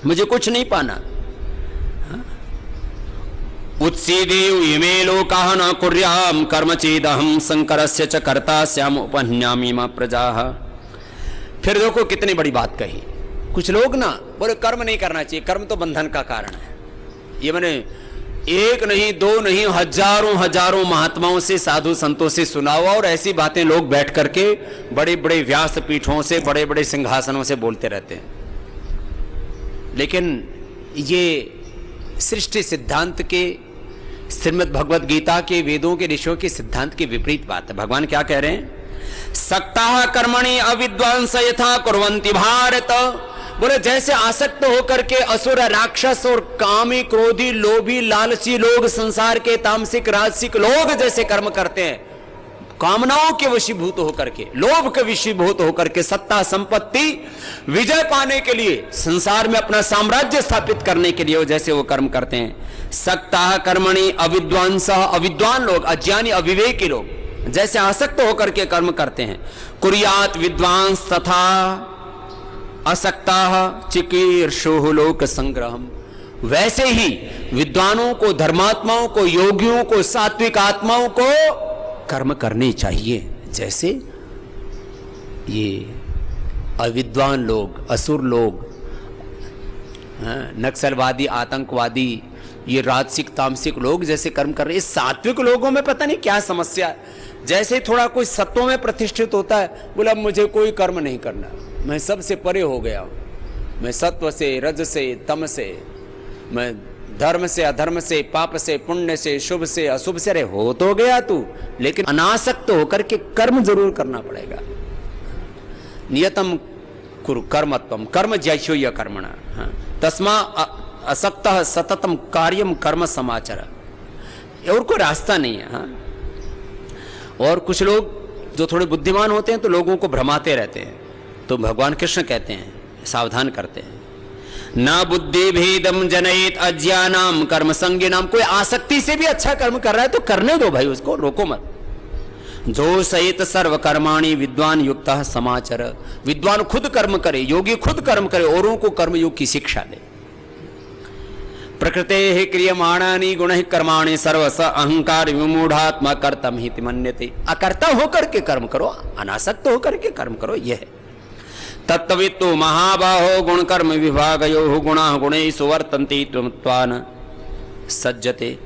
मुझे कुछ नहीं पाना। उत्सीदेव इमे लोकाः न कुर्याम कर्म चेदहम शंकरस्य च कर्ता स्याम उपहन्यामि मा प्रजाः। फिर देखो कितनी बड़ी बात कही। कुछ लोग ना बोले कर्म नहीं करना चाहिए, कर्म तो बंधन का कारण है। ये मैंने एक नहीं दो नहीं हजारों हजारों महात्माओं से साधु संतों से सुना हुआ, और ऐसी बातें लोग बैठ करके बड़े बड़े व्यास पीठों से बड़े बड़े सिंहासनों से बोलते रहते हैं। लेकिन ये सृष्टि सिद्धांत के, श्रीमद् भगवद गीता के, वेदों के, ऋषियों के सिद्धांत के विपरीत बात है। भगवान क्या कह रहे हैं? सक्ताः कर्मणि अविद्वांस यथा कुर्वन्ति भारत। बोले जैसे आसक्त होकर के असुर, राक्षस और कामी, क्रोधी, लोभी, लालची लोग, संसार के तामसिक राजसिक लोग जैसे कर्म करते हैं, कामनाओं के वशीभूत होकर के, लोभ के वशीभूत होकर के, सत्ता संपत्ति विजय पाने के लिए, संसार में अपना साम्राज्य स्थापित करने के लिए जैसे वो कर्म करते हैं। सक्ताः कर्मणि अविद्वांस, अविद्वान लोग, अज्ञानी अविवेकी लोग जैसे आसक्त होकर के कर्म करते हैं। कुर्यात विद्वांस तथा असक्ताः चिकीर्षुः लोक संग्रहम। वैसे ही विद्वानों को, धर्मात्माओं को, योगियों को, सात्विक आत्माओं को कर्म करने चाहिए, जैसे ये अविद्वान लोग, असुर लोग, नक्सलवादी, आतंकवादी, ये राजसिक तामसिक लोग जैसे कर्म कर रहे हैं। सात्विक लोगों में पता नहीं क्या समस्या है। जैसे थोड़ा कोई सत्वों में प्रतिष्ठित होता है, बोला मुझे कोई कर्म नहीं करना, मैं सबसे परे हो गया हूं, मैं सत्व से, रज से, तम से, मैं धर्म से, अधर्म से, पाप से, पुण्य से, शुभ से, अशुभ से। अरे हो तो गया तू, लेकिन अनासक्त होकर के कर्म जरूर करना पड़ेगा। नियतम कुरु कर्मत्वम कर्म जैशोय कर्मणा तस्मा असक्तः सततम कार्यम कर्म समाचर। और कोई रास्ता नहीं है। हाँ? और कुछ लोग जो थोड़े बुद्धिमान होते हैं तो लोगों को भ्रमाते रहते हैं, तो भगवान कृष्ण कहते हैं, सावधान करते हैं, न बुद्धि भेदम जनयेत अज्ञानाम कर्म संज्ञानाम। कोई आसक्ति से भी अच्छा कर्म कर रहा है तो करने दो भाई, उसको रोको मत। जो सहित सर्व कर्माणि विद्वान युक्त समाचर। विद्वान खुद कर्म करे, योगी खुद कर्म करे, औरों को कर्मयोग की शिक्षा दे। प्रकृते क्रियमाणानि गुणैः कर्माणि सर्वस अहंकार विमूढ़ात्मा कर्तम हिति मन्यते। अकर्ता होकर के कर्म करो, अनासक्त होकर के कर्म करो, यह है तत्त्ववित्तो महाबाहो गुण कर्म विभागयोः गुणाः गुणैषु वर्तन्ते त्वं सज्जते।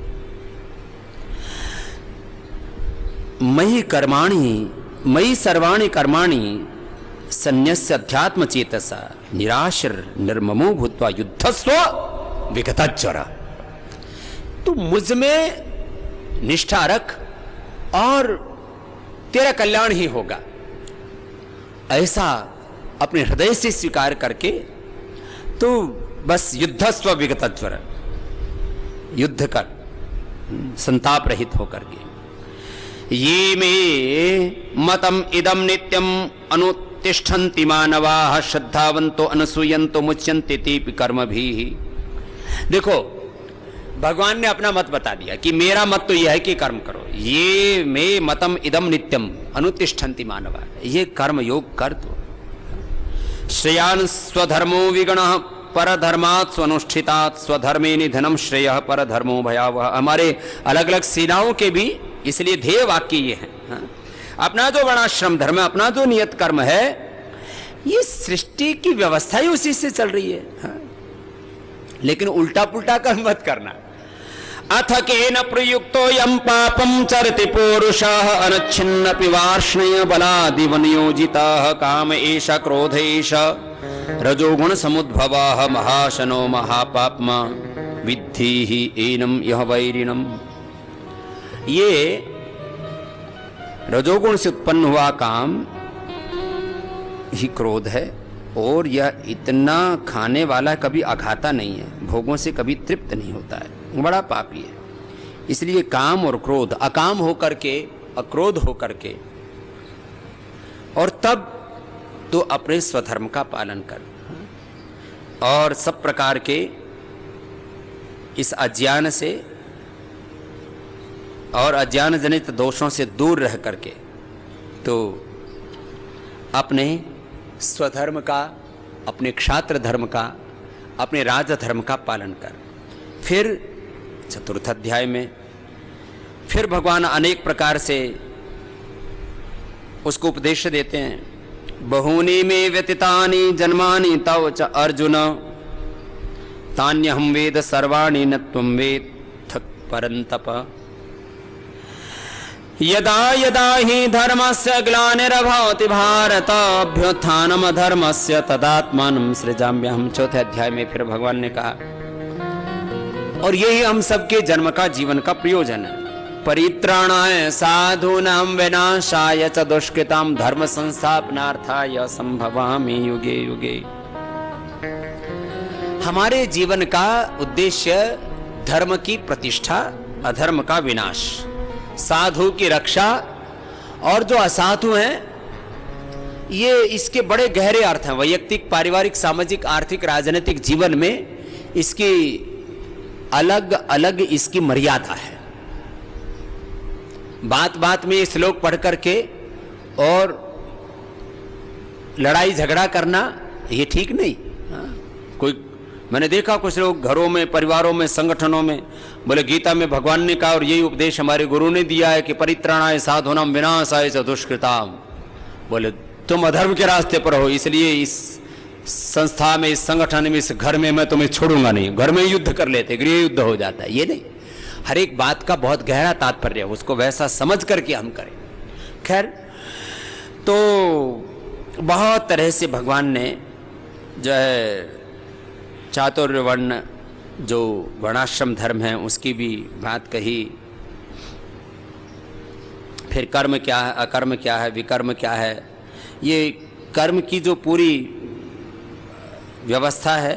मयि कर्माणि मयि सर्वाणि कर्माणि सन्न्यस्य अध्यात्म चेतसा निराशर निर्ममो भूत्वा युद्धस्व विगतज्वर। तू मुझ में निष्ठा रख और तेरा कल्याण ही होगा, ऐसा अपने हृदय से स्वीकार करके तो बस युद्धस्व विगतज्वर, युद्ध कर संताप रहित होकर के। ये मे मतम इदम नित्यम अनुतिष्ठन्ति मानवाः श्रद्धावन्तो अनसूयन्तो मुच्यन्ते तेपि कर्म भी। देखो भगवान ने अपना मत बता दिया कि मेरा मत तो यह है कि कर्म करो। ये मे मतम इदम नित्यम अनुतिष्ठन्ति मानवाः, ये कर्म योग कर दो। श्रेयान् स्वधर्मो विगणः परधर्मात् स्वनुष्ठितात् स्वधर्मे निधनम श्रेयः परधर्मो भयावह। हमारे अलग अलग सेनाओं के भी इसलिए ध्येय वाक्य ये है। अपना जो वर्णाश्रम धर्म है, अपना जो नियत कर्म है, ये सृष्टि की व्यवस्था ही उसी से चल रही है। लेकिन उल्टा पुल्टा कर्म मत करना। अथ केन प्रयुक्तो यम पापम चरति पौरुषः अनच्छिन्नपि वार्ष्णेय बलादिव नियोजितः काम एष क्रोध एष रजोगुण समुद्भवः महाशनो महापाप्मा विद्धि ही एनम यह वैरिणम। ये रजोगुण से उत्पन्न हुआ काम ही क्रोध है, और यह इतना खाने वाला कभी अखाता नहीं है, भोगों से कभी तृप्त नहीं होता है, बड़ा पापी है। इसलिए काम और क्रोध, अकाम होकर के अक्रोध होकर के, और तब तो अपने स्वधर्म का पालन कर, और सब प्रकार के इस अज्ञान से और अज्ञान जनित दोषों से दूर रह करके तो अपने स्वधर्म का, अपने क्षात्र धर्म का, अपने राजधर्म का पालन कर। फिर चतुर्थ अध्याय में फिर भगवान अनेक प्रकार से उसको उपदेश देते हैं। बहूनि में व्यतीतानि जन्मानि तव च अर्जुन तान्यहं वेद सर्वाणि न त्वं वेत्थ परन्तप। यदा यदा हि धर्मस्य ग्लानिर्भवति भारत अभ्युत्थानम् अधर्मस्य तदात्मानं सृजाम्यहम्। चौथे अध्याय में फिर भगवान ने कहा, और यही हम सबके जन्म का, जीवन का प्रयोजन है। परित्राणाय साधूनां विनाशाय च दुष्कृतां धर्म संस्थापनार्थाय संभवामि युगे युगे। हमारे जीवन का उद्देश्य धर्म की प्रतिष्ठा, अधर्म का विनाश, साधु की रक्षा, और जो असाधु हैं ये इसके बड़े गहरे अर्थ हैं। वैयक्तिक, पारिवारिक, सामाजिक, आर्थिक, राजनीतिक जीवन में इसकी अलग अलग इसकी मर्यादा है। बात बात में ये श्लोक पढ़ करके और लड़ाई झगड़ा करना ये ठीक नहीं। कोई, मैंने देखा कुछ लोग घरों में, परिवारों में, संगठनों में, बोले गीता में भगवान ने कहा और यही उपदेश हमारे गुरु ने दिया है कि परित्राणाय साधूनां विनाशाय च दुष्कृतां। बोले तुम अधर्म के रास्ते पर हो, इसलिए इस संस्था में, इस संगठन में, इस घर में मैं तुम्हें छोड़ूंगा नहीं। घर में युद्ध कर लेते, गृह युद्ध हो जाता है। ये नहीं, हर एक बात का बहुत गहरा तात्पर्य है, उसको वैसा समझ करके हम करें। खैर, तो बहुत तरह से भगवान ने जो है चातुर्य वर्ण, जो वर्णाश्रम धर्म है, उसकी भी बात कही। फिर कर्म क्या है, अकर्म क्या है, विकर्म क्या है, ये कर्म की जो पूरी व्यवस्था है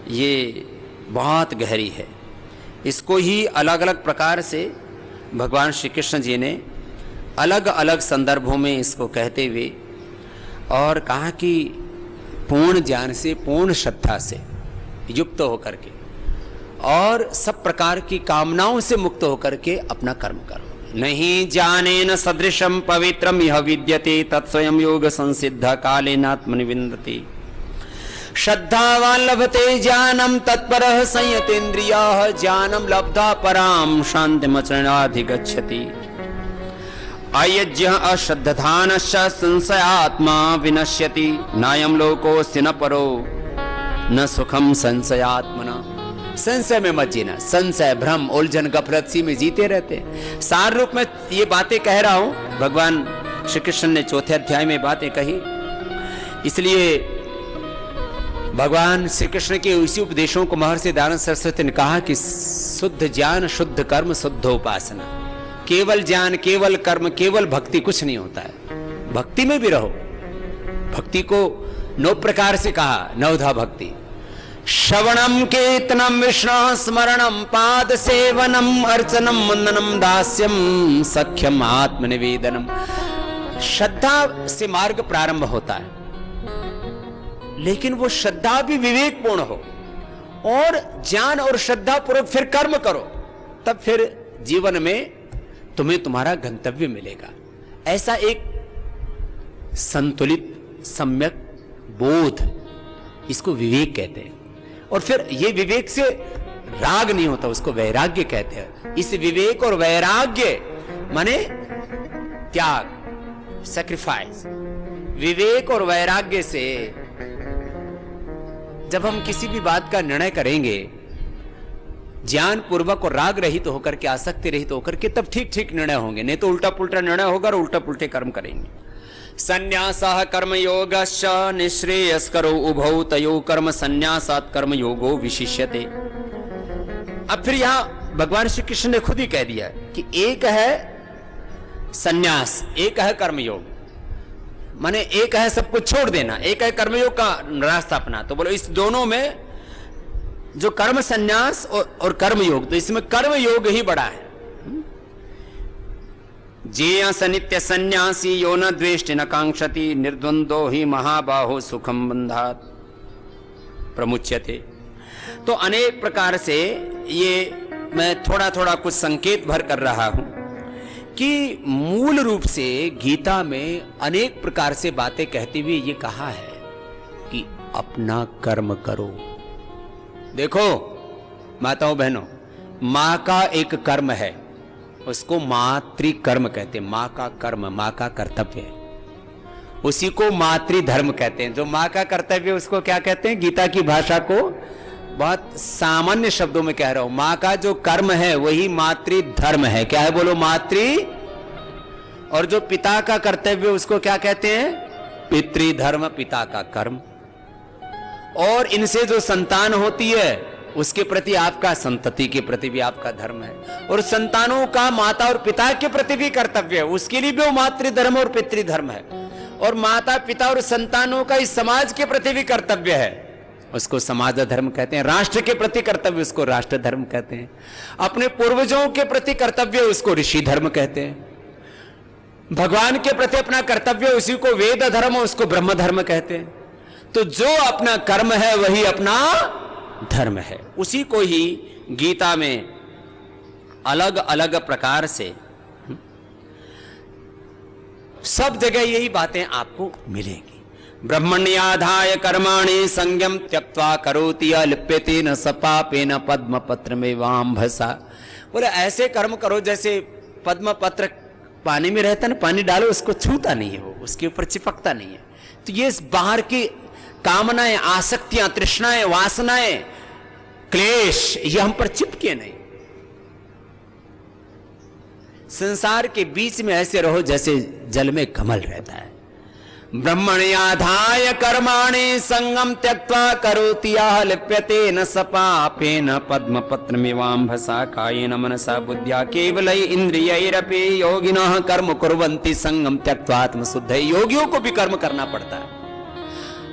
ये बहुत गहरी है। इसको ही अलग अलग प्रकार से भगवान श्री कृष्ण जी ने अलग अलग संदर्भों में इसको कहते हुए और कहा कि पूर्ण ज्ञान से, पूर्ण श्रद्धा से युक्त होकर के और सब प्रकार की कामनाओं से मुक्त होकर के अपना कर्म करो। नहीं जाने न सदृशम पवित्रम यह विद्यते तत्स्वयं योग संसिद्ध कालेनात्मनि विन्दति। श्रद्धावान् लभते ज्ञानम तत्परः संयतेन्द्रियाः ज्ञानम लब्धा पराम शान्तिमचरणाधिगच्छति। अयज्ञः अश्रद्धानश्च संशयात्मा विनश्यति। नायं लोकोऽस्ति न परो न सुखम संशयात्मना। संशय में मत जीना, संशय, भ्रम, उलझन, गफलत सी में जीते रहते। सार रूप में ये बातें कह रहा हूं, भगवान श्री कृष्ण ने चौथे अध्याय में बातें कही। इसलिए भगवान श्री कृष्ण के उसी उपदेशों को महर्षि दयानंद सरस्वती ने कहा कि शुद्ध ज्ञान, शुद्ध कर्म, शुद्ध उपासना। केवल ज्ञान, केवल कर्म, केवल भक्ति कुछ नहीं होता है। भक्ति में भी रहो। भक्ति को 9 प्रकार से कहा, नवधा भक्ति। श्रवणम कीर्तनम विष्णु स्मरणम पाद सेवनम अर्चनम वंदनम दास्यम सख्यम आत्मनिवेदनम। श्रद्धा से मार्ग प्रारंभ होता है, लेकिन वो श्रद्धा भी विवेकपूर्ण हो और ज्ञान और श्रद्धा पूर्वक फिर कर्म करो, तब फिर जीवन में तुम्हें तुम्हारा गंतव्य मिलेगा। ऐसा एक संतुलित सम्यक बोध, इसको विवेक कहते हैं। और फिर ये विवेक से राग नहीं होता, उसको वैराग्य कहते हैं। इस विवेक और वैराग्य माने त्याग, सैक्रिफाइस। विवेक और वैराग्य से जब हम किसी भी बात का निर्णय करेंगे, ज्ञान पूर्वक और राग रहित तो होकर के, आसक्ति रहित होकर के, तब ठीक ठीक निर्णय होंगे। नहीं तो उल्टा पुल्टा निर्णय होगा और उल्टा पुल्टे कर्म करेंगे। संन्यासः कर्म योगश्च निःश्रेयस्करो उभौ तयो कर्म संन्यासात् कर्म योगो विशिष्यते। अब फिर यहां भगवान श्री कृष्ण ने खुद ही कह दिया कि एक है संन्यास, एक है कर्मयोग। माने एक है सब कुछ छोड़ देना, एक है कर्मयोग का रास्ता अपना। तो बोलो इस दोनों में जो कर्म संन्यास और कर्मयोग, तो इसमें कर्मयोग ही बड़ा है। जेय सनित्य सन्यासी यो न द्वेष्टि न कांक्षति निर्द्वंदो ही महाबाहो सुखम बंधात प्रमुच्यते। तो अनेक प्रकार से ये मैं थोड़ा थोड़ा कुछ संकेत भर कर रहा हूं कि मूल रूप से गीता में अनेक प्रकार से बातें कहते हुए ये कहा है कि अपना कर्म करो। देखो माताओं बहनों, मां का एक कर्म है, उसको मातृ कर्म कहते हैं। मां का कर्म, मां का कर्तव्य है, उसी को मातृ धर्म कहते हैं। जो मां का कर्तव्य उसको क्या कहते हैं? गीता की भाषा को बहुत सामान्य शब्दों में कह रहा हूं, मां का जो कर्म है वही मातृ धर्म है। क्या है बोलो? मातृ। और जो पिता का कर्तव्य उसको क्या कहते हैं? पितृधर्म, पिता का कर्म। और इनसे जो संतान होती है उसके प्रति आपका, संतति के प्रति भी आपका धर्म है। और संतानों का माता और पिता के प्रति भी कर्तव्य है, उसके लिए भी वो मातृधर्म और पितृधर्म है। और माता पिता और संतानों का इस समाज के प्रति भी कर्तव्य है, उसको समाज धर्म कहते हैं। राष्ट्र के प्रति कर्तव्य उसको राष्ट्र धर्म कहते हैं। अपने पूर्वजों के प्रति कर्तव्य उसको ऋषि धर्म कहते हैं। भगवान के प्रति अपना कर्तव्य उसी को वेद धर्म, उसको ब्रह्म धर्म कहते हैं। तो जो अपना कर्म है वही अपना धर्म है। उसी को ही गीता में अलग अलग प्रकार से सब जगह यही बातें आपको मिलेंगी। ब्रह्मण्याधाय कर्माणि संयम त्यक्त्वा करोति लिप्यते न सपापेन पद्म पत्र में वाम्भसा। बोले ऐसे कर्म करो जैसे पद्म पत्र पानी में रहता है ना, पानी डालो उसको छूता नहीं है, वो उसके ऊपर चिपकता नहीं है। तो ये बाहर की कामनाएं, आसक्तियां, तृष्णाएं, वासनाएं, क्लेश, ये हम पर चिपके नहीं। संसार के बीच में ऐसे रहो जैसे जल में कमल रहता है। ब्रह्मण्याधाय कर्माणि संगम त्यक्त्वा करोति यः लिप्यते न सपापेन पद्म पत्रमिवाम्भसा कायेन मनसा बुद्ध्या केवलै इंद्रियैरपि योगिनः कर्म कुर्वन्ति संगम त्यक्त्वा आत्मशुद्धये। योगियों को भी कर्म करना पड़ता है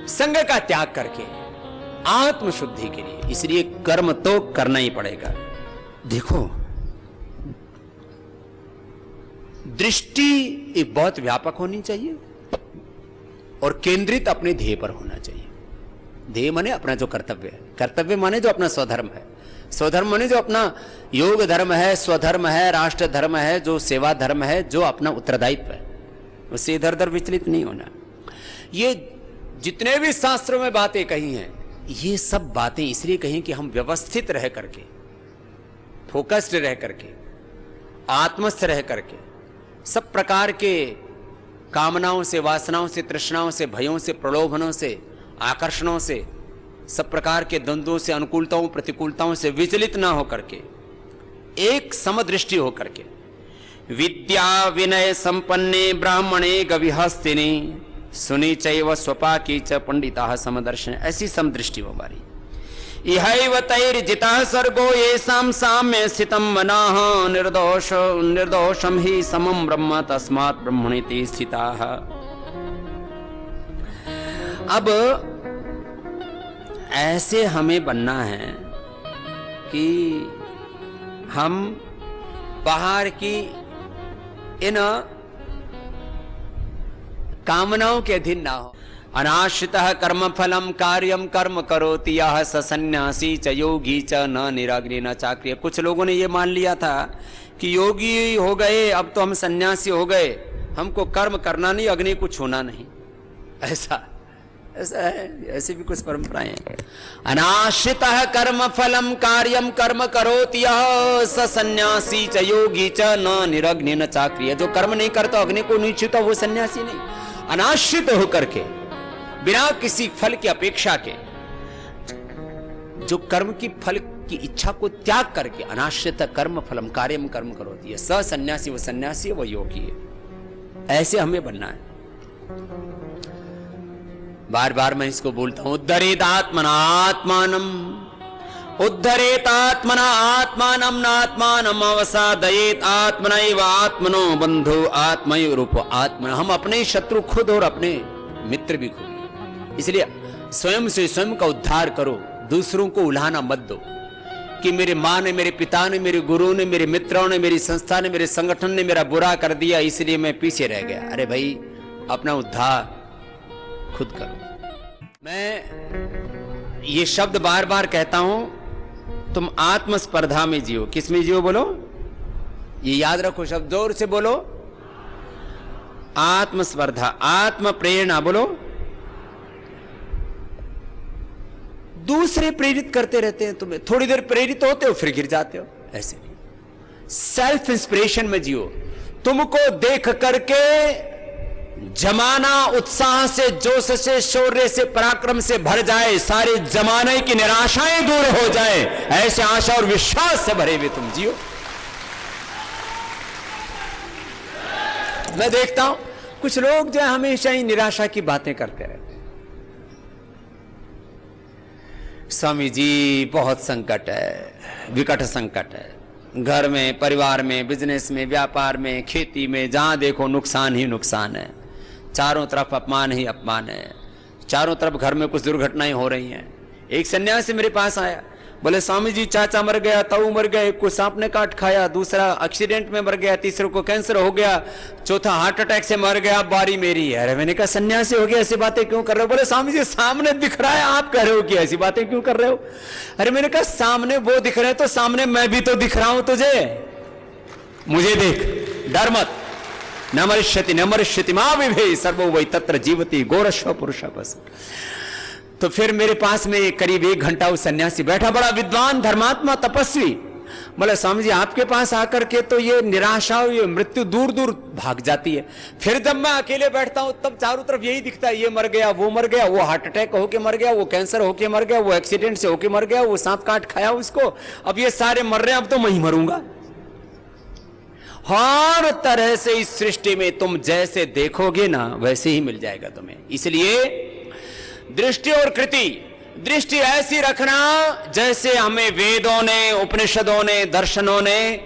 संग का त्याग करके, आत्मशुद्धि के लिए। इसलिए कर्म तो करना ही पड़ेगा। देखो दृष्टि एक बहुत व्यापक होनी चाहिए और केंद्रित अपने ध्येय पर होना चाहिए। ध्येय माने अपना जो कर्तव्य है, कर्तव्य माने जो अपना स्वधर्म है, स्वधर्म माने जो अपना योग धर्म है, स्वधर्म है, राष्ट्र धर्म है, जो सेवा धर्म है, जो अपना उत्तरदायित्व है, उससे इधर उधर विचलित नहीं होना। ये जितने भी शास्त्रों में बातें कही हैं, ये सब बातें इसलिए कही कि हम व्यवस्थित रह करके, फोकस्ड रह करके, आत्मस्थ रह करके, सब प्रकार के कामनाओं से, वासनाओं से, तृष्णाओं से, भयों से, प्रलोभनों से, आकर्षणों से, सब प्रकार के द्वंद्वों से, अनुकूलताओं प्रतिकूलताओं से विचलित ना होकर के, एक समदृष्टि होकर के, विद्या विनय संपन्ने ब्राह्मणे गविहस्तिने सुनी चैव स्वपाकी च पंडिता समदर्शन। ऐसी समदृष्टि हो हमारी। इहैव तैर्जितः सर्गो येषां साम्ये स्थितं मनः निर्दोषं हि समं ब्रह्म तस्मात् ब्रह्मणि स्थिताः। अब ऐसे हमें बनना है कि हम बाहर की इन कामनाओं के अधीन ना हो। अनाश्रितः कर्म फलम कार्यम कर्म करोति यः स सन्यासी च योगी च न निराग्नि न चाक्रिय। कुछ लोगों ने ये मान लिया था कि योगी हो गए अब तो हम सन्यासी हो गए, हमको कर्म करना नहीं, अग्नि को छूना नहीं। ऐसा है, ऐसे भी कुछ परंपराएं हैं। अनाश्रितः कर्म फलम कार्यम कर्म करोति यः स सन्यासी च योगी च न निरग्नि न चाक्रिय। जो कर्म नहीं करता, अग्नि को नहीं छूता, वो सन्यासी नहीं। अनाश्रित होकर के, बिना किसी फल की अपेक्षा के, जो कर्म की फल की इच्छा को त्याग करके, अनाश्रित कर्म फलम कार्यम कर्म करोति यः स सन्यासी, वो सन्यासी है, वो योगी है। ऐसे हमें बनना है। बार बार मैं इसको बोलता हूं, उद्धरेत आत्मना आत्मानम, उद्धरेत आत्मना आत्मानम नात्मानम अवसादयेत आत्मनैव आत्मनो बंधो आत्मैव रूपो आत्मन। हम अपने शत्रु खुद और अपने मित्र भी खुद। इसलिए स्वयं से स्वयं का उद्धार करो, दूसरों को उल्हाना मत दो कि मेरे माँ ने, मेरे पिता ने, मेरे गुरु ने, मेरे मित्रों ने, मेरी संस्था ने, मेरे संगठन ने मेरा बुरा कर दिया इसलिए मैं पीछे रह गया। अरे भाई, अपना उद्धार खुद करो। मैं ये शब्द बार बार कहता हूं, तुम आत्मस्पर्धा में जियो। किस में जियो बोलो? ये याद रखो शब्द, जोर से बोलो। आत्मस्पर्धा, आत्म प्रेरणा बोलो। दूसरे प्रेरित करते रहते हैं तुम्हें, थोड़ी देर प्रेरित होते हो फिर गिर जाते हो। ऐसे नहीं, सेल्फ इंस्पिरेशन में जियो। तुमको देख करके जमाना उत्साह से, जोश से, शौर्य से, पराक्रम से भर जाए, सारे जमाने की निराशाएं दूर हो जाए, ऐसे आशा और विश्वास से भरे हुए तुम जियो। मैं देखता हूं कुछ लोग जो हमेशा ही निराशा की बातें करते रहते हैं। स्वामी जी बहुत संकट है, विकट संकट है, घर में, परिवार में, बिजनेस में, व्यापार में, खेती में, जहां देखो नुकसान ही नुकसान है, चारों तरफ अपमान ही अपमान है, चारों तरफ घर में कुछ दुर्घटनाएं हो रही हैं। एक सन्यासी मेरे पास आया, बोले स्वामी जी चाचा मर गया, ताऊ मर गए, को सांप ने काट खाया, दूसरा एक्सीडेंट में मर गया, तीसरे को कैंसर हो गया, चौथा हार्ट अटैक से मर गया, अब बारी मेरी है। अरे मैंने कहा सन्यासी हो गया, ऐसी बातें क्यों कर रहे हो? बोले स्वामी जी सामने दिख रहा है, आप कह रहे हो कि ऐसी बातें क्यों कर रहे हो? अरे मैंने कहा सामने वो दिख रहे हैं तो सामने मैं भी तो दिख रहा हूं तुझे, मुझे देख, डर मत। न मरिष्यति न मरिष्यति मां विभे सर्वो वै तत्र जीवति गोरश्व पुरुष बस। तो फिर मेरे पास में करीब 1 घंटा उस सन्यासी बैठा, बड़ा विद्वान, धर्मात्मा, तपस्वी। बोले स्वामी जी आपके पास आकर के तो ये निराशा, ये मृत्यु दूर दूर भाग जाती है। फिर जब मैं अकेले बैठता हूं तब चारों तरफ यही दिखता है, ये मर गया, वो मर गया, वो हार्ट अटैक होके मर गया, वो कैंसर होके मर गया, वो एक्सीडेंट से होके मर गया, वो सांप काट खाया उसको, अब ये सारे मर रहे हैं, अब तो मैं ही मरूंगा। हर तरह से इस सृष्टि में तुम जैसे देखोगे ना वैसे ही मिल जाएगा तुम्हें। इसलिए दृष्टि और कृति, दृष्टि ऐसी रखना जैसे हमें वेदों ने, उपनिषदों ने, दर्शनों ने,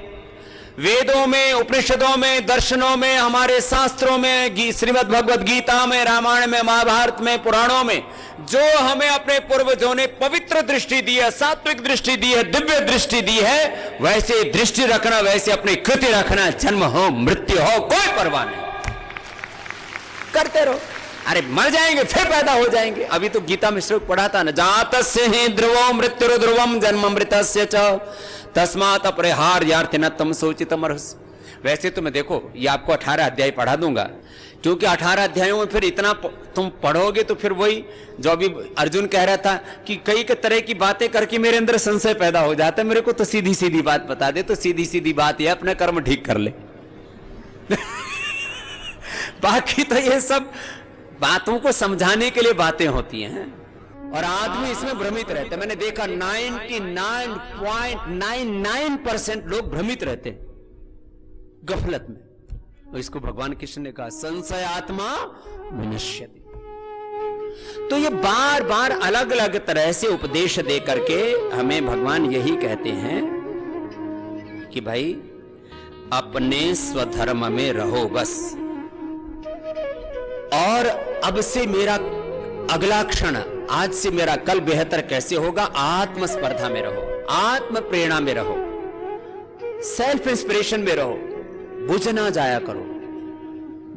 वेदों में, उपनिषदों में, दर्शनों में, हमारे शास्त्रों में, श्रीमद् भगवद गीता में, रामायण में, महाभारत में, पुराणों में जो हमें अपने पूर्वजों ने पवित्र दृष्टि दी है, सात्विक दृष्टि दी है, दिव्य दृष्टि दी है, वैसे दृष्टि रखना, वैसे अपनी कृति रखना। जन्म हो, मृत्यु हो, कोई परवाह नहीं, करते रहो। अरे मर जाएंगे फिर पैदा हो जाएंगे। अभी तो गीता में श्लोक पढ़ा था ना, जातस्य हि ध्रुवो मृत्यु ध्रुवम जन्म मृतस्य च तस्मात् अपरिहार्यार्थ न तम सोचितमर्हसि। वैसे तो मैं देखो ये आपको 18 अध्याय पढ़ा दूंगा, क्योंकि 18 अध्यायों में फिर इतना तुम पढ़ोगे तो फिर वही जो अभी अर्जुन कह रहा था कि कई तरह की बातें करके मेरे अंदर संशय पैदा हो जाता है, मेरे को तो सीधी सीधी बात बता दे। तो सीधी सीधी बात यह अपना कर्म ठीक कर ले बाकी तो ये सब बातों को समझाने के लिए बातें होती हैं और आदमी इसमें भ्रमित रहता है। मैंने देखा 99.99% लोग भ्रमित रहते हैं गफलत में। और इसको भगवान कृष्ण ने कहा संशय आत्मा विनश्यति। तो ये बार बार अलग अलग तरह से उपदेश दे करके हमें भगवान यही कहते हैं कि भाई अपने स्वधर्म में रहो बस। और अब से मेरा अगला क्षण, आज से मेरा कल बेहतर कैसे होगा, आत्मस्पर्धा में रहो, आत्म प्रेरणा में रहो, सेल्फ इंस्पिरेशन में रहो, बुझ ना जाया करो।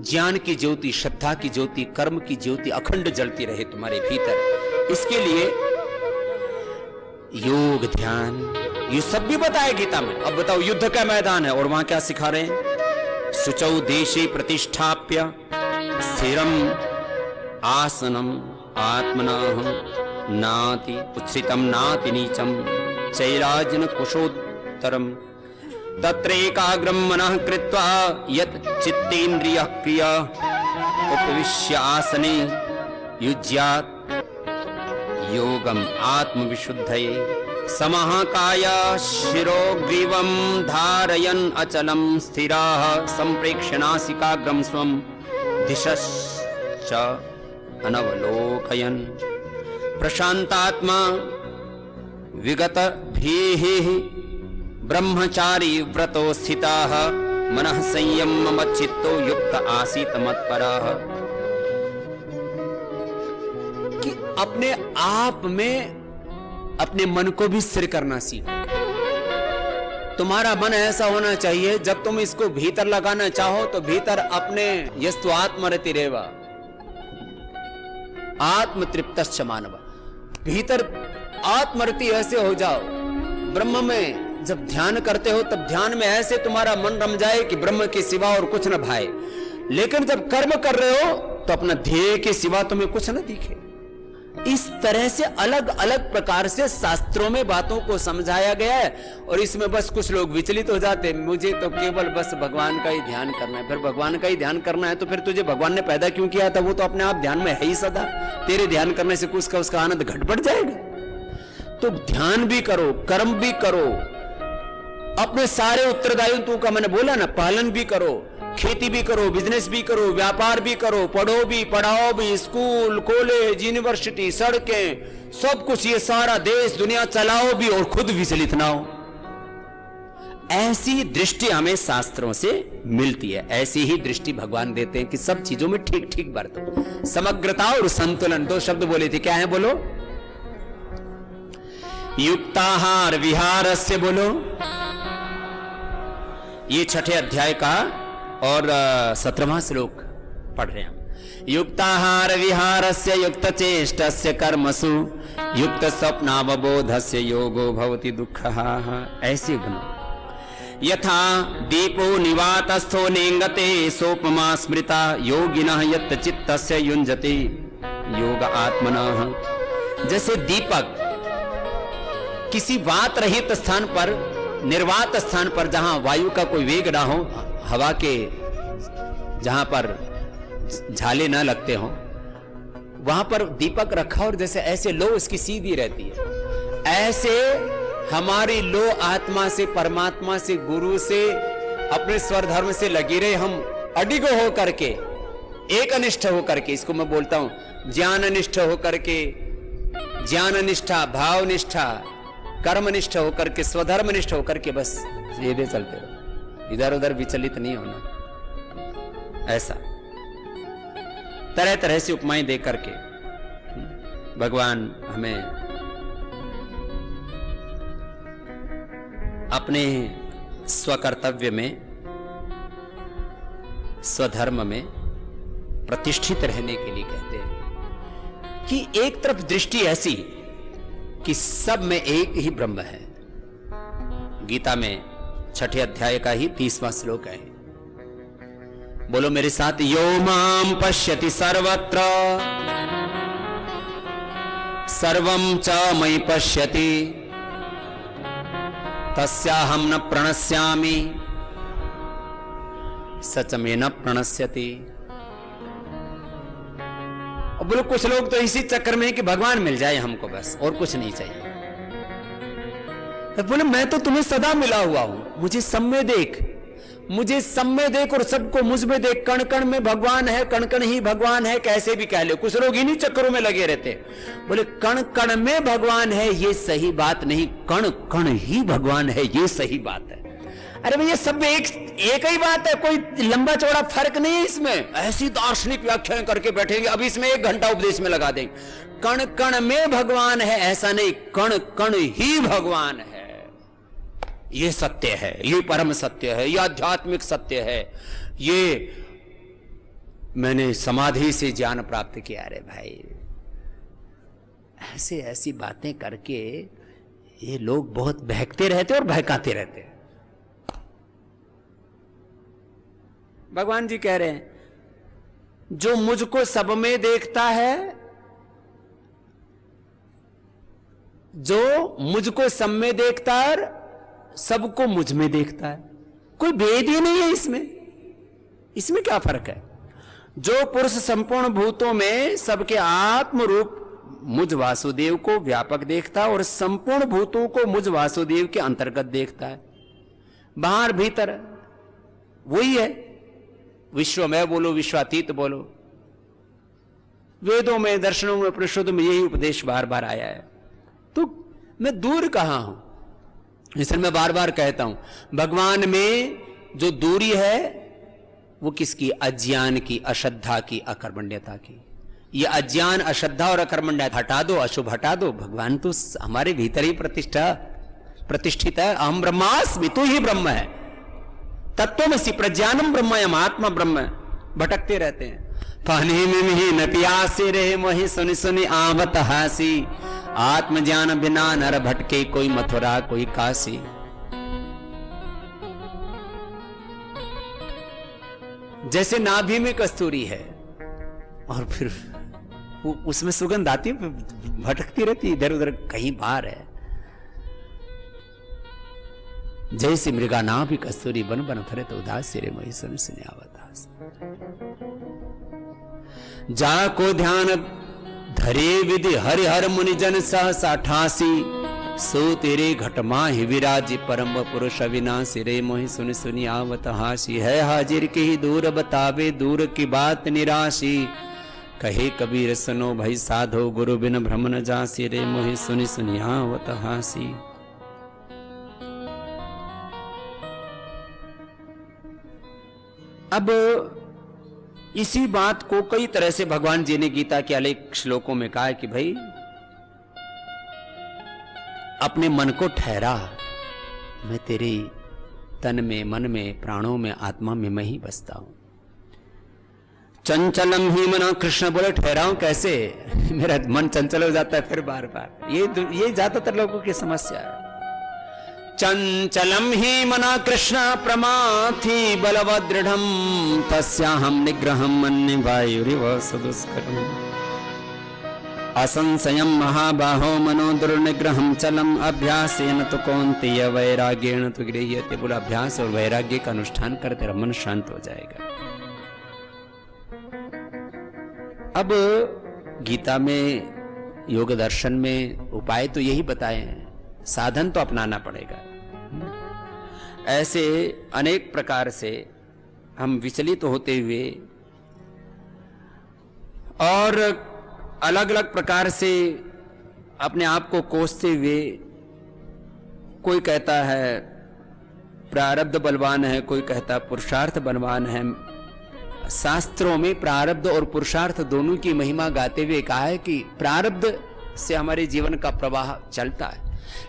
ज्ञान की ज्योति, श्रद्धा की ज्योति, कर्म की ज्योति अखंड जलती रहे तुम्हारे भीतर। इसके लिए योग, ध्यान, ये सब भी बताया गीता में। अब बताओ, युद्ध का मैदान है और वहां क्या सिखा रहे हैं? शुचौ देशे प्रतिष्ठाप्य स्थिरम आसनम आत्मनाहं नाति उच्छ्रितम नाति नीचम चैराजन कुशोत्तरम तत्रैकाग्रम मनः कृत्वा यत् चित्तेन्द्रियः क्रिया उपविश्य आसने युज्यात् योगम आत्मविशुद्धये समहाकाय शिरोग्रीवं धारयन् अचलं स्थिराः संप्रेक्ष्य नासिकाग्रं स्वं दिशश्च अनवलोकयन् प्रशान्तात्मा विगतभीः ब्रह्मचारी व्रतो स्थिताः मनः संयममच्चित्तो युक्त आसीत् मत्परः। कि अपने आप में अपने मन को भी स्थिर करना सीखो। तुम्हारा मन ऐसा होना चाहिए, जब तुम इसको भीतर लगाना चाहो तो भीतर अपने यस्तु आत्मरति रेवा आत्मतृप्तश्च मानव, भीतर आत्मरति ऐसे हो जाओ। ब्रह्म में जब ध्यान करते हो तब ध्यान में ऐसे तुम्हारा मन रम जाए कि ब्रह्म के सिवा और कुछ न भाए। लेकिन जब कर्म कर रहे हो तो अपना ध्येय के सिवा तुम्हें कुछ न दिखे। इस तरह से अलग अलग प्रकार से शास्त्रों में बातों को समझाया गया है। और इसमें बस कुछ लोग विचलित हो जाते हैं, मुझे तो केवल बस भगवान का ही ध्यान करना है। फिर भगवान का ही ध्यान करना है तो फिर तुझे भगवान ने पैदा क्यों किया था? वो तो अपने आप ध्यान में है ही सदा। तेरे ध्यान करने से कुछ का उसका आनंद घट बढ़ जाएगा। तो ध्यान भी करो, कर्म भी करो, अपने सारे उत्तरदायित्वों का मैंने बोला ना, पालन भी करो, खेती भी करो, बिजनेस भी करो, व्यापार भी करो, पढ़ो भी, पढ़ाओ भी, स्कूल, कॉलेज, यूनिवर्सिटी, सड़कें, सब कुछ, ये सारा देश दुनिया चलाओ भी और खुद विचलित ना हो। ऐसी दृष्टि हमें शास्त्रों से मिलती है। ऐसी ही दृष्टि भगवान देते हैं कि सब चीजों में ठीक ठीक बरतो। समग्रता और संतुलन, दो शब्द बोले थे, क्या है बोलो? युक्ताहार विहारस्य बोलो। ये छठे अध्याय का और 17वां श्लोक पढ़ रहे हैं हम। युक्ताहार विहारस्य युक्त चेष्टस्य कर्मसु युक्त स्वप्नावबोधस्य योगो भवति दुःखः। ऐसे बनो। यथा दीपो निवातस्थो नेंगते सोपमा स्मृता योगिनः यत् चित्तस्य युञ्जते योग आत्मनः। जैसे दीपक किसी वात रहित स्थान पर, निर्वात स्थान पर, जहां वायु का कोई वेग ना हो, हवा के जहां पर झाले ना लगते हो, वहां पर दीपक रखा और जैसे ऐसे लो उसकी सीधी रहती है। ऐसे हमारी लो आत्मा से, परमात्मा से, गुरु से, अपने स्वर धर्म से लगी रहे। हम अडिग हो करके, एक अनिष्ठ हो करके, इसको मैं बोलता हूं ज्ञान निष्ठ हो करके, ज्ञान निष्ठा, भाव निष्ठा, कर्म निष्ठ होकर के, स्वधर्म निष्ठ होकर के बस सीधे चलते रहो, इधर उधर विचलित नहीं होना। ऐसा तरह तरह से उपमाएं दे करके भगवान हमें अपने स्वकर्तव्य में, स्वधर्म में प्रतिष्ठित रहने के लिए कहते हैं कि एक तरफ दृष्टि ऐसी कि सब में एक ही ब्रह्म है। गीता में छठे अध्याय का ही 30वां श्लोक है। बोलो मेरे साथ, यो माम पश्यति सर्वत्र सर्वं च मयि पश्यति तस्याहं न प्रणश्यामि सच में न प्रणश्यति। और बोलो कुछ लोग तो इसी चक्कर में है कि भगवान मिल जाए हमको बस, और कुछ नहीं चाहिए। बोले मैं तो तुम्हें सदा मिला हुआ हूं, मुझे सब में देख, मुझे सब में देख और सबको मुझ में देख। कण कण में भगवान है, कण कण ही भगवान है, कैसे भी कह लो। कुछ लोग इन्हीं चक्करों में लगे रहते। बोले कण कण में भगवान है ये सही बात नहीं, कण कण ही भगवान है ये सही बात है। अरे भैया सब एक ही बात है, कोई लंबा चौड़ा फर्क नहीं है इसमें। ऐसी दार्शनिक व्याख्याएं करके बैठेंगे, अब इसमें 1 घंटा उपदेश में लगा देंगे। कण कण में भगवान है, ऐसा नहीं, कण कण ही भगवान है। ये सत्य है, ये परम सत्य है, ये आध्यात्मिक सत्य है। ये मैंने समाधि से ज्ञान प्राप्त किया। रे भाई, ऐसे ऐसी बातें करके ये लोग बहुत बहकते रहते और बहकाते रहते हैं। भगवान जी कह रहे हैं, जो मुझको सब में देखता है, जो मुझको सब में देखता है, सबको मुझ में देखता है। कोई भेद ही नहीं है इसमें क्या फर्क है? जो पुरुष संपूर्ण भूतों में सबके आत्म रूप मुझ वासुदेव को व्यापक देखता है और संपूर्ण भूतों को मुझ वासुदेव के अंतर्गत देखता है, बाहर भीतर वही है। विश्व में बोलो, विश्वातीत बोलो, वेदों में, दर्शनों में, उपनिषदों में यही उपदेश बार बार आया है। तो मैं दूर कहां हूं? इसलिए मैं बार बार कहता हूं, भगवान में जो दूरी है वो किसकी? अज्ञान की, अश्रद्धा की, अकर्मण्यता की। ये अज्ञान, अश्रद्धा और अकर्मण्यता हटा दो, अशुभ हटा दो। भगवान तो हमारे भीतर ही प्रतिष्ठित है। अहम ब्रह्मास्मि, तू ही ब्रह्म है। तत्वमसि प्रज्ञानम ब्रह्मयम, आत्मा ब्रह्म। भटकते रहते हैं। पानी में ही न प्यासे रहे मोहि सुनि सुनि आवत हासी। आत्मज्ञान बिना नर भटके, कोई मथुरा कोई काशी। जैसे नाभि में कस्तूरी है और फिर उसमें सुगंध आती है, भटकती रहती, इधर उधर कहीं बाहर है। जैसे मृगा नाभि कस्तूरी बन बन फरे तो उदास सिरे मोहि सुनि सुनि आवत हासी। जाको ध्यान धरे विधि हरि हर मुनि जन सहसा ठासी। सो तेरे घटमा ही विराजी परम पुरुष अविनाशी। रे मोहि सुनि सुनि आवत हासी। है हाजिर के ही दूर बतावे, दूर की बात निराशी। कहे कबीर सुनो भई साधो, गुरु बिन भ्रम न जासी। रे मोहि सुनि सुनि आवत हासी। अब इसी बात को कई तरह से भगवान जी ने गीता के अनेक श्लोकों में कहा है कि भाई अपने मन को ठहरा, मैं तेरे तन में, मन में, प्राणों में, आत्मा में मैं ही बसता हूं। चंचलम ही मना, कृष्ण बोले ठहराऊं कैसे? मेरा मन चंचल हो जाता है फिर बार बार। ये ज्यादातर लोगों की समस्या है। चंचलम ही मना कृष्ण प्रमाथि बलवद दृढ़म, तस्याहम निग्रहम मन्ये वायुरिव सुदुष्करम। असंशयम महाबाहो मनो दुर्निग्रहम चलम, अभ्यासेन तो कौन्तेय वैराग्येण तो गृह्यते। बोला अभ्यास और वैराग्य का अनुष्ठान कर तेरा मन शांत हो जाएगा। अब गीता में, योग दर्शन में उपाय तो यही बताए हैं, साधन तो अपनाना पड़ेगा। ऐसे अनेक प्रकार से हम विचलित होते हुए और अलग अलग प्रकार से अपने आप को कोसते हुए, कोई कहता है प्रारब्ध बलवान है, कोई कहता है पुरुषार्थ बलवान है। शास्त्रों में प्रारब्ध और पुरुषार्थ दोनों की महिमा गाते हुए कहा है कि प्रारब्ध से हमारे जीवन का प्रवाह चलता है,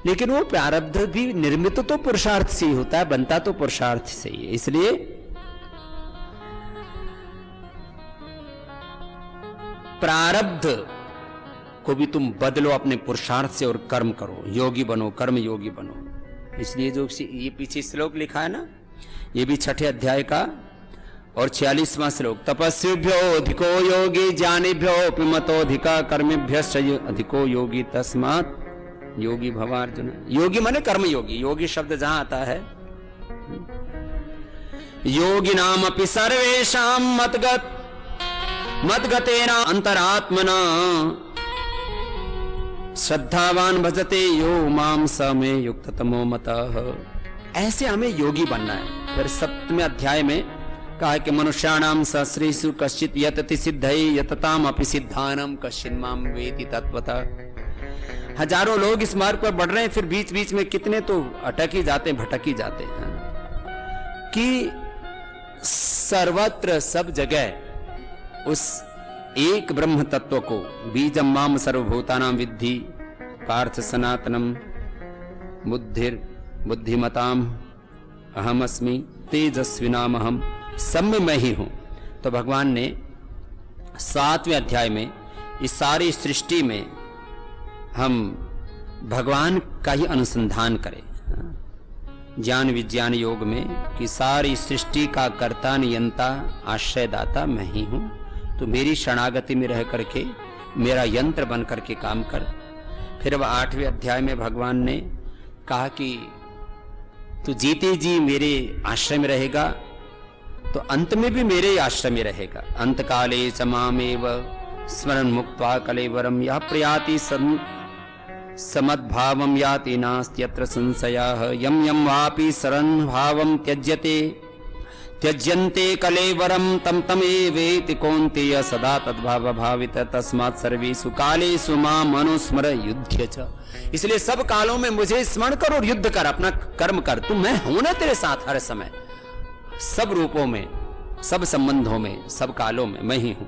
लेकिन वो प्रारब्ध भी निर्मित तो पुरुषार्थ से ही होता है, बनता तो पुरुषार्थ से ही है। इसलिए प्रारब्ध को भी तुम बदलो अपने पुरुषार्थ से और कर्म करो, योगी बनो, कर्म योगी बनो। इसलिए जो ये पीछे श्लोक लिखा है ना, ये भी 6ठे अध्याय का और 46वां श्लोक। तपस्विभ्यो अधिको योगी, ज्ञानिभ्यो मतोधिका, कर्मेभ्यश्च अधिको योगी, तस्मात् योगी भव अर्जुन। योगी माने कर्म योगी। योगी शब्द जहां आता है, योगी नाम अपि सर्वेषां मद्गतेना अंतरात्मना, श्रद्धावान भजते यो माम स मे युक्त तमो मतः। ऐसे हमें योगी बनना है। फिर 7वें अध्याय में कहा कि मनुष्याणाम सहस्रेषु कश्चित् यतति सिद्धये यतताम अपि सिद्धानम कश्चिन् माम वेति तत्वतः। हजारों लोग इस मार्ग पर बढ़ रहे हैं, फिर बीच बीच में कितने तो अटक ही जाते, भटक ही जाते हैं। कि सर्वत्र सब जगह उस एक ब्रह्म तत्व को बीजम माम सर्वभूतानां विद्धि पार्थ सनातनम बुद्धिमताम अहमस्मि तेजस्विनाम अहम, सब में मैं ही हूं। तो भगवान ने 7वें अध्याय में इस सारी सृष्टि में हम भगवान का ही अनुसंधान करें, ज्ञान विज्ञान योग में, कि सारी सृष्टि का कर्ता नियंता आश्रयदाता मैं ही हूं। तो मेरी शरणागति में रह करके मेरा यंत्र बन करके काम कर। फिर वह 8वें अध्याय में भगवान ने कहा कि तू जीते जी मेरे आश्रय में रहेगा तो अंत में भी मेरे आश्रय में रहेगा। अंत काले समामेव स्मरण मुक्त्वा कलेवरम यह प्रयाति समद्भावम याति नास्त्यत्र संशयः यम यम वापि शरण भावम त्यज्यन्ते कलेवरम तम तमेवेति कौन्तेय सदा तद्भाव भावित तस्मात् सर्वेषु कालेषु माम् अनुस्मर युध्य च। इसलिए सब कालों में मुझे स्मरण कर और युद्ध कर, अपना कर्म कर। तू मैं हूं ना तेरे साथ हर समय, सब रूपों में, सब संबंधों में, सब कालों में मैं ही हूं।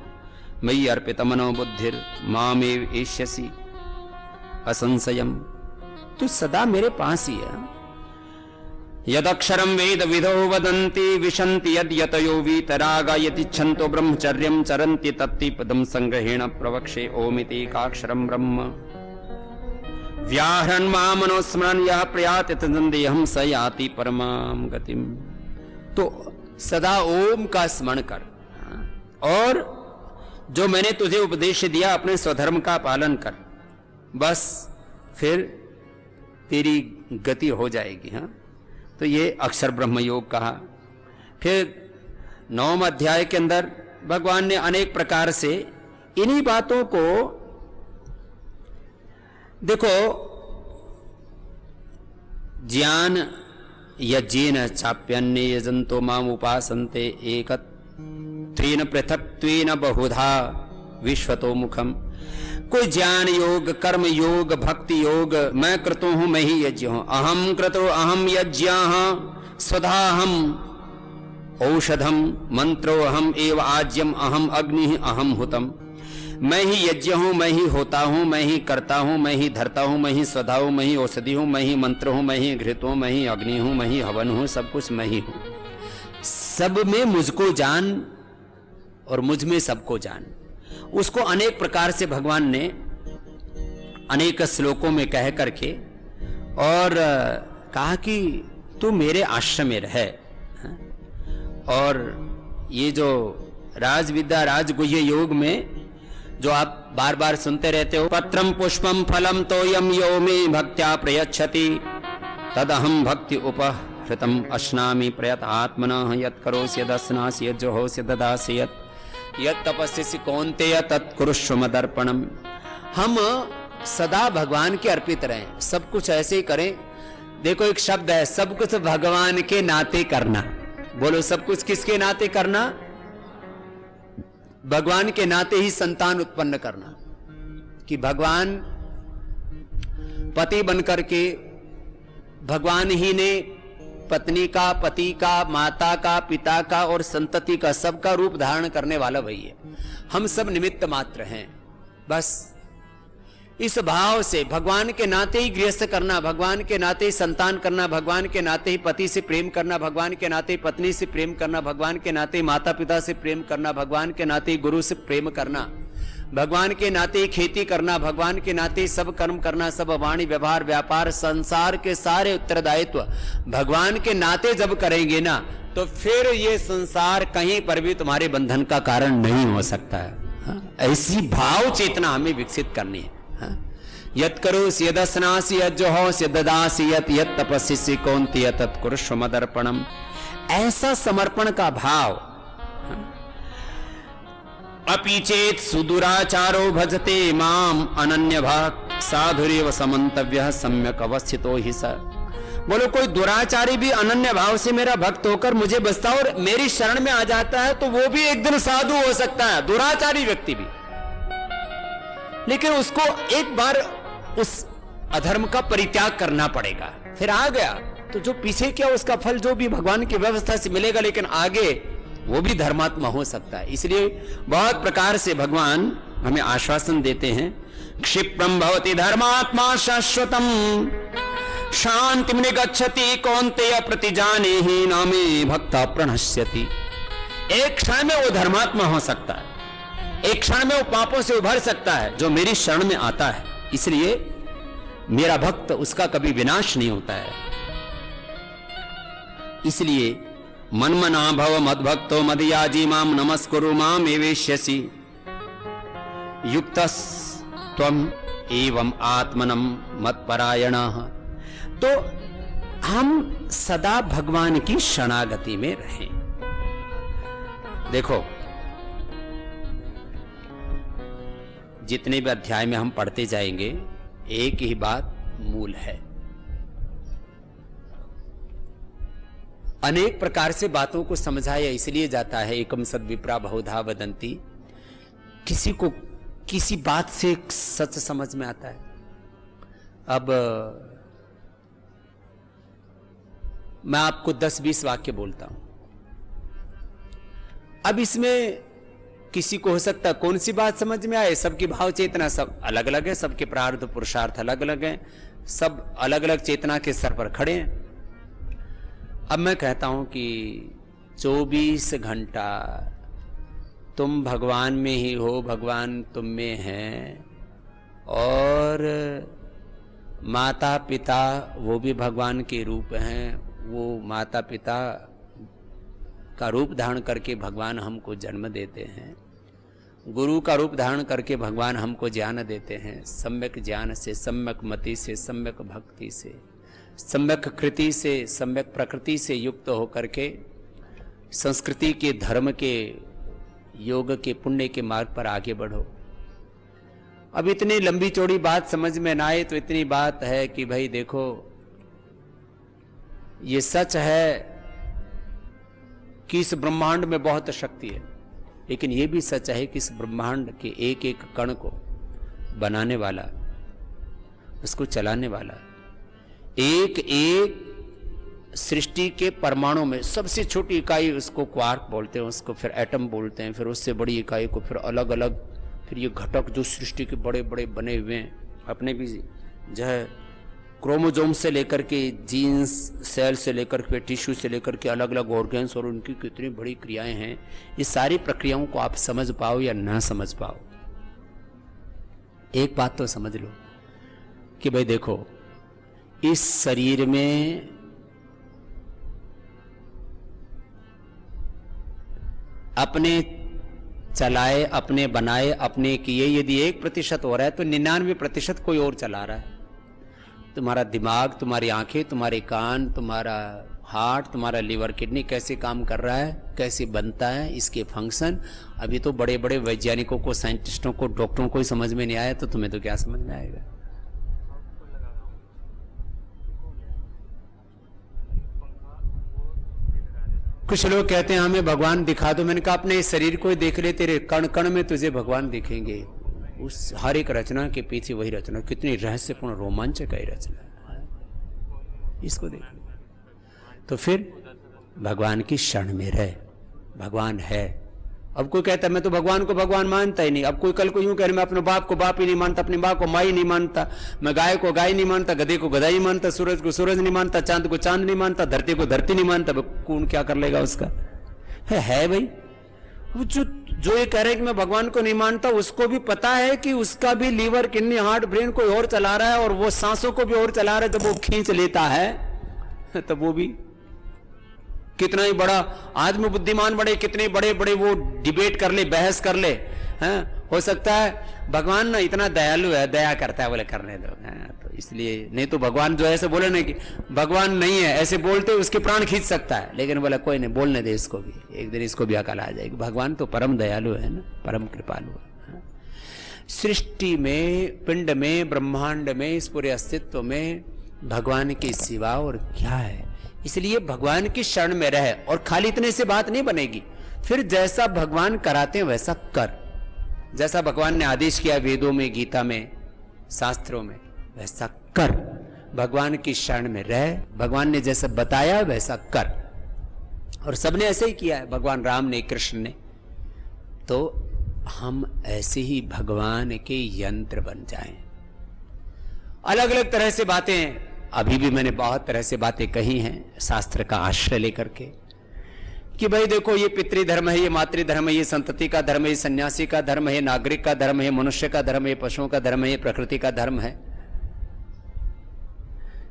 मयि अर्पित मनो बुद्धिर मामेव एष्यसि असंशयम, तू सदा मेरे पास ही है। यदक्षरम वेद विदो वदन्ति विशन्ति यद यतयो वीतरागा यतिच्छन्तो ब्रह्मचर्यं चरन्ति तत्ति पदं संग्रहेण प्रवक्षे ओमिति एकाक्षरं ब्रह्म व्याहरन् मामनुस्मरन् यः प्रयाति तदन्देहं स याति परमां गतिम्। तो सदा ओम का स्मरण कर और जो मैंने तुझे उपदेश दिया अपने स्वधर्म का पालन कर, बस फिर तेरी गति हो जाएगी। हाँ, तो ये अक्षर ब्रह्म योग कहा। फिर 9वें अध्याय के अंदर भगवान ने अनेक प्रकार से इन्हीं बातों को, देखो, ज्ञान यज्ञेन चाप्यन्ने यजन्तो माम उपासन्ते एकत्वेन पृथक्त्वेन बहुधा विश्वतो मुखम। कोई ज्ञान योग, कर्म योग, भक्ति योग, मैं क्रतु हूं, मैं ही यज्ञ हूं। अहम क्रतु अहम यज्ञ स्वधाहम औषधम मंत्रो अहम एव आज्यम अहम अग्नि अहम हुतम। मैं ही यज्ञ हूं, मैं ही होता हूं, मैं ही करता हूं, मैं ही धरता हूं, मैं ही स्वधा हूं, मैं ही औषधि हूं, मैं ही मंत्र हूं, मैं ही घृत हूं, मैं ही अग्नि हूं, मैं ही हवन हूं, सब कुछ मैं ही हूं। सब में मुझको जान और मुझ में सबको जान। उसको अनेक प्रकार से भगवान ने अनेक श्लोकों में कह करके और कहा कि तू मेरे आश्रम में रह। और ये जो राजविद्या राजगुह्य योग में जो आप बार बार सुनते रहते हो, पत्रम पुष्पम फलम तोयम यो मे भक्त्या प्रयच्छति तदहम भक्ति उपहृतम अश्नामि प्रयत आत्मनः यत् करोसि यदश्नासि यज्जुहोसि ददासि यत् तपस्यसि कौन्तेय तत्कुरुष्व मदर्पणम। हम सदा भगवान के अर्पित रहें, सब कुछ ऐसे ही करें। देखो एक शब्द है, सब कुछ भगवान के नाते करना। बोलो, सब कुछ किसके नाते करना? भगवान के नाते ही संतान उत्पन्न करना। कि भगवान पति बनकर के, भगवान ही ने पत्नी का, पति का, माता का, पिता का और संतति का, सबका रूप धारण करने वाला वही है। हम सब निमित्त मात्र हैं। बस इस भाव से भगवान के नाते ही गृहस्थ करना, भगवान के नाते ही संतान करना, भगवान के नाते ही पति से प्रेम करना, भगवान के नाते ही पत्नी से प्रेम करना, भगवान के नाते ही माता पिता से प्रेम करना, भगवान के नाते ही गुरु से प्रेम करना, भगवान के नाते ही खेती करना, भगवान के नाते ही सब कर्म करना, सब वाणी व्यवहार व्यापार संसार के सारे उत्तरदायित्व भगवान के नाते जब करेंगे ना, तो फिर ये संसार कहीं पर भी तुम्हारे बंधन का कारण नहीं हो सकता है। ऐसी भाव चेतना हमें विकसित करनी है। यत् करोसि यदश्नासि यज्जुहोसि यददासि यत् तपस्यसि कौन्तेय तत्कुरुष्व मदर्पणम। ऐसा समर्पण का भाव। अपि चेत् सुदुराचारो भजते माम अनन्य भाग साधुरेव समन्तव्यः सम्यक अवस्थितो हि स। बोलो, कोई दुराचारी भी अनन्य भाव से मेरा भक्त होकर मुझे बसता और मेरी शरण में आ जाता है तो वो भी एक दिन साधु हो सकता है, दुराचारी व्यक्ति भी। लेकिन उसको एक बार उस अधर्म का परित्याग करना पड़ेगा। फिर आ गया तो जो पीछे किया उसका फल जो भी भगवान की व्यवस्था से मिलेगा, लेकिन आगे वो भी धर्मात्मा हो सकता है। इसलिए बहुत प्रकार से भगवान हमें आश्वासन देते हैं, क्षिप्रम भवति धर्मात्मा शाश्वतम शांतिम निगच्छति कौन्तेय प्रतिजाने ही नामे भक्ता प्रणश्यति। एक क्षण में वो धर्मात्मा हो सकता है, एक क्षण में वो पापों से उभर सकता है जो मेरी शरण में आता है। इसलिए मेरा भक्त, उसका कभी विनाश नहीं होता है। इसलिए मनमना भव मद्भक्तो मदयाजी माम नमस्कुरु माम एवेश्यसि युक्तस् त्वम एवं आत्मनम मत्परायणः। तो हम सदा भगवान की शरणागति में रहें। देखो, जितने भी अध्याय में हम पढ़ते जाएंगे, एक ही बात मूल है। अनेक प्रकार से बातों को समझाया इसलिए जाता है, एकम सद विप्रा बहुधा वदंती। किसी को किसी बात से सच समझ में आता है। अब मैं आपको 10-20 वाक्य बोलता हूं, अब इसमें किसी को हो सकता है कौन सी बात समझ में आए। सबकी भाव चेतना सब अलग अलग है, सबके प्रारब्ध पुरुषार्थ अलग अलग है, सब अलग अलग चेतना के स्तर पर खड़े हैं। अब मैं कहता हूं कि 24 घंटा तुम भगवान में ही हो, भगवान तुम में है, और माता पिता वो भी भगवान के रूप हैं। वो माता पिता का रूप धारण करके भगवान हमको जन्म देते हैं, गुरु का रूप धारण करके भगवान हमको ज्ञान देते हैं। सम्यक ज्ञान से, सम्यक मति से, सम्यक भक्ति से, सम्यक कृति से, सम्यक प्रकृति से युक्त होकर के संस्कृति के, धर्म के, योग के, पुण्य के मार्ग पर आगे बढ़ो। अब इतनी लंबी चौड़ी बात समझ में ना आए तो इतनी बात है कि भाई देखो, ये सच है कि इस ब्रह्मांड में बहुत शक्ति है, लेकिन यह भी सच है कि इस ब्रह्मांड के एक एक कण को बनाने वाला, उसको चलाने वाला, एक एक सृष्टि के परमाणु में सबसे छोटी इकाई उसको क्वार्क बोलते हैं, उसको फिर एटम बोलते हैं, फिर उससे बड़ी इकाई को फिर अलग अलग, फिर ये घटक जो सृष्टि के बड़े बड़े बने हुए हैं, अपने भी जो है क्रोमोजोम से लेकर के जीन्स, सेल से लेकर के टिश्यू से लेकर के अलग अलग ऑर्गन्स, और उनकी कितनी बड़ी क्रियाएं हैं। ये सारी प्रक्रियाओं को आप समझ पाओ या ना समझ पाओ, एक बात तो समझ लो कि भाई देखो, इस शरीर में अपने चलाए, अपने बनाए, अपने किए यदि 1% हो रहा है तो 99% कोई और चला रहा है। तुम्हारा दिमाग, तुम्हारी आंखें, तुम्हारे कान, तुम्हारा हार्ट, तुम्हारा लिवर, किडनी कैसे काम कर रहा है, कैसे बनता है, इसके फंक्शन अभी तो बड़े बड़े वैज्ञानिकों को, साइंटिस्टों को, डॉक्टरों को ही समझ में नहीं आया, तो तुम्हें तो क्या समझ में आएगा। कुछ लोग कहते हैं हमें भगवान दिखा दो। मैंने कहा अपने इस शरीर को ही देख ले, तेरे कण कण में तुझे भगवान दिखेंगे। उस हर एक रचना के पीछे वही रचना, कितनी रहस्यपूर्ण रोमांचक है रचना, इसको देख लो। तो फिर भगवान की शरण में रहे, भगवान है। अब कोई कहता है मैं तो भगवान को भगवान मानता ही नहीं। अब कोई कल को यूं कह रहे मैं अपने बाप को बाप ही नहीं मानता, अपनी माँ को माँ ही नहीं मानता, मैं गाय को गाय नहीं मानता, गधे को गधा ही मानता, सूरज को सूरज नहीं मानता, चांद को चांद नहीं मानता, धरती को धरती नहीं मानता। कौन क्या कर लेगा उसका? है भाई, जो ये कह रहे कि मैं भगवान को नहीं मानता, उसको भी पता है कि उसका भी लीवर, किडनी, हार्ट, ब्रेन कोई और चला रहा है, और वो सांसों को भी और चला रहा है। जब वो खींच लेता है तब वो भी कितना ही बड़ा आदमी, बुद्धिमान बड़े, कितने बड़े बड़े वो डिबेट कर ले, बहस कर ले, हैं? हो सकता है भगवान ना इतना दयालु है, दया करता है, बोले करने दो, तो इसलिए। नहीं तो भगवान जो ऐसे बोले ना कि भगवान नहीं है, ऐसे बोलते उसके प्राण खींच सकता है, लेकिन बोला कोई नहीं, बोलने दे इसको भी, एक दिन इसको भी अकल आ जाएगी। भगवान तो परम दयालु है ना, परम कृपालु है। सृष्टि में, पिंड में, ब्रह्मांड में, इस पूरे अस्तित्व में भगवान के सिवा और क्या है। इसलिए भगवान की शरण में रहे, और खाली इतने से बात नहीं बनेगी। फिर जैसा भगवान कराते हैं वैसा कर, जैसा भगवान ने आदेश किया वेदों में, गीता में, शास्त्रों में, वैसा कर। भगवान की शरण में रह, भगवान ने जैसा बताया वैसा कर। और सबने ऐसे ही किया है, भगवान राम ने, कृष्ण ने। तो हम ऐसे ही भगवान के यंत्र बन जाएं। अलग अलग तरह से बातें, अभी भी मैंने बहुत तरह से बातें कही हैं शास्त्र का आश्रय लेकर के, कि भाई देखो ये पितृधर्म है, ये मातृधर्म है, ये संतति का धर्म है, ये सन्यासी का धर्म है, ये नागरिक का धर्म है, मनुष्य का धर्म है, पशुओं का धर्म है, ये प्रकृति का धर्म है।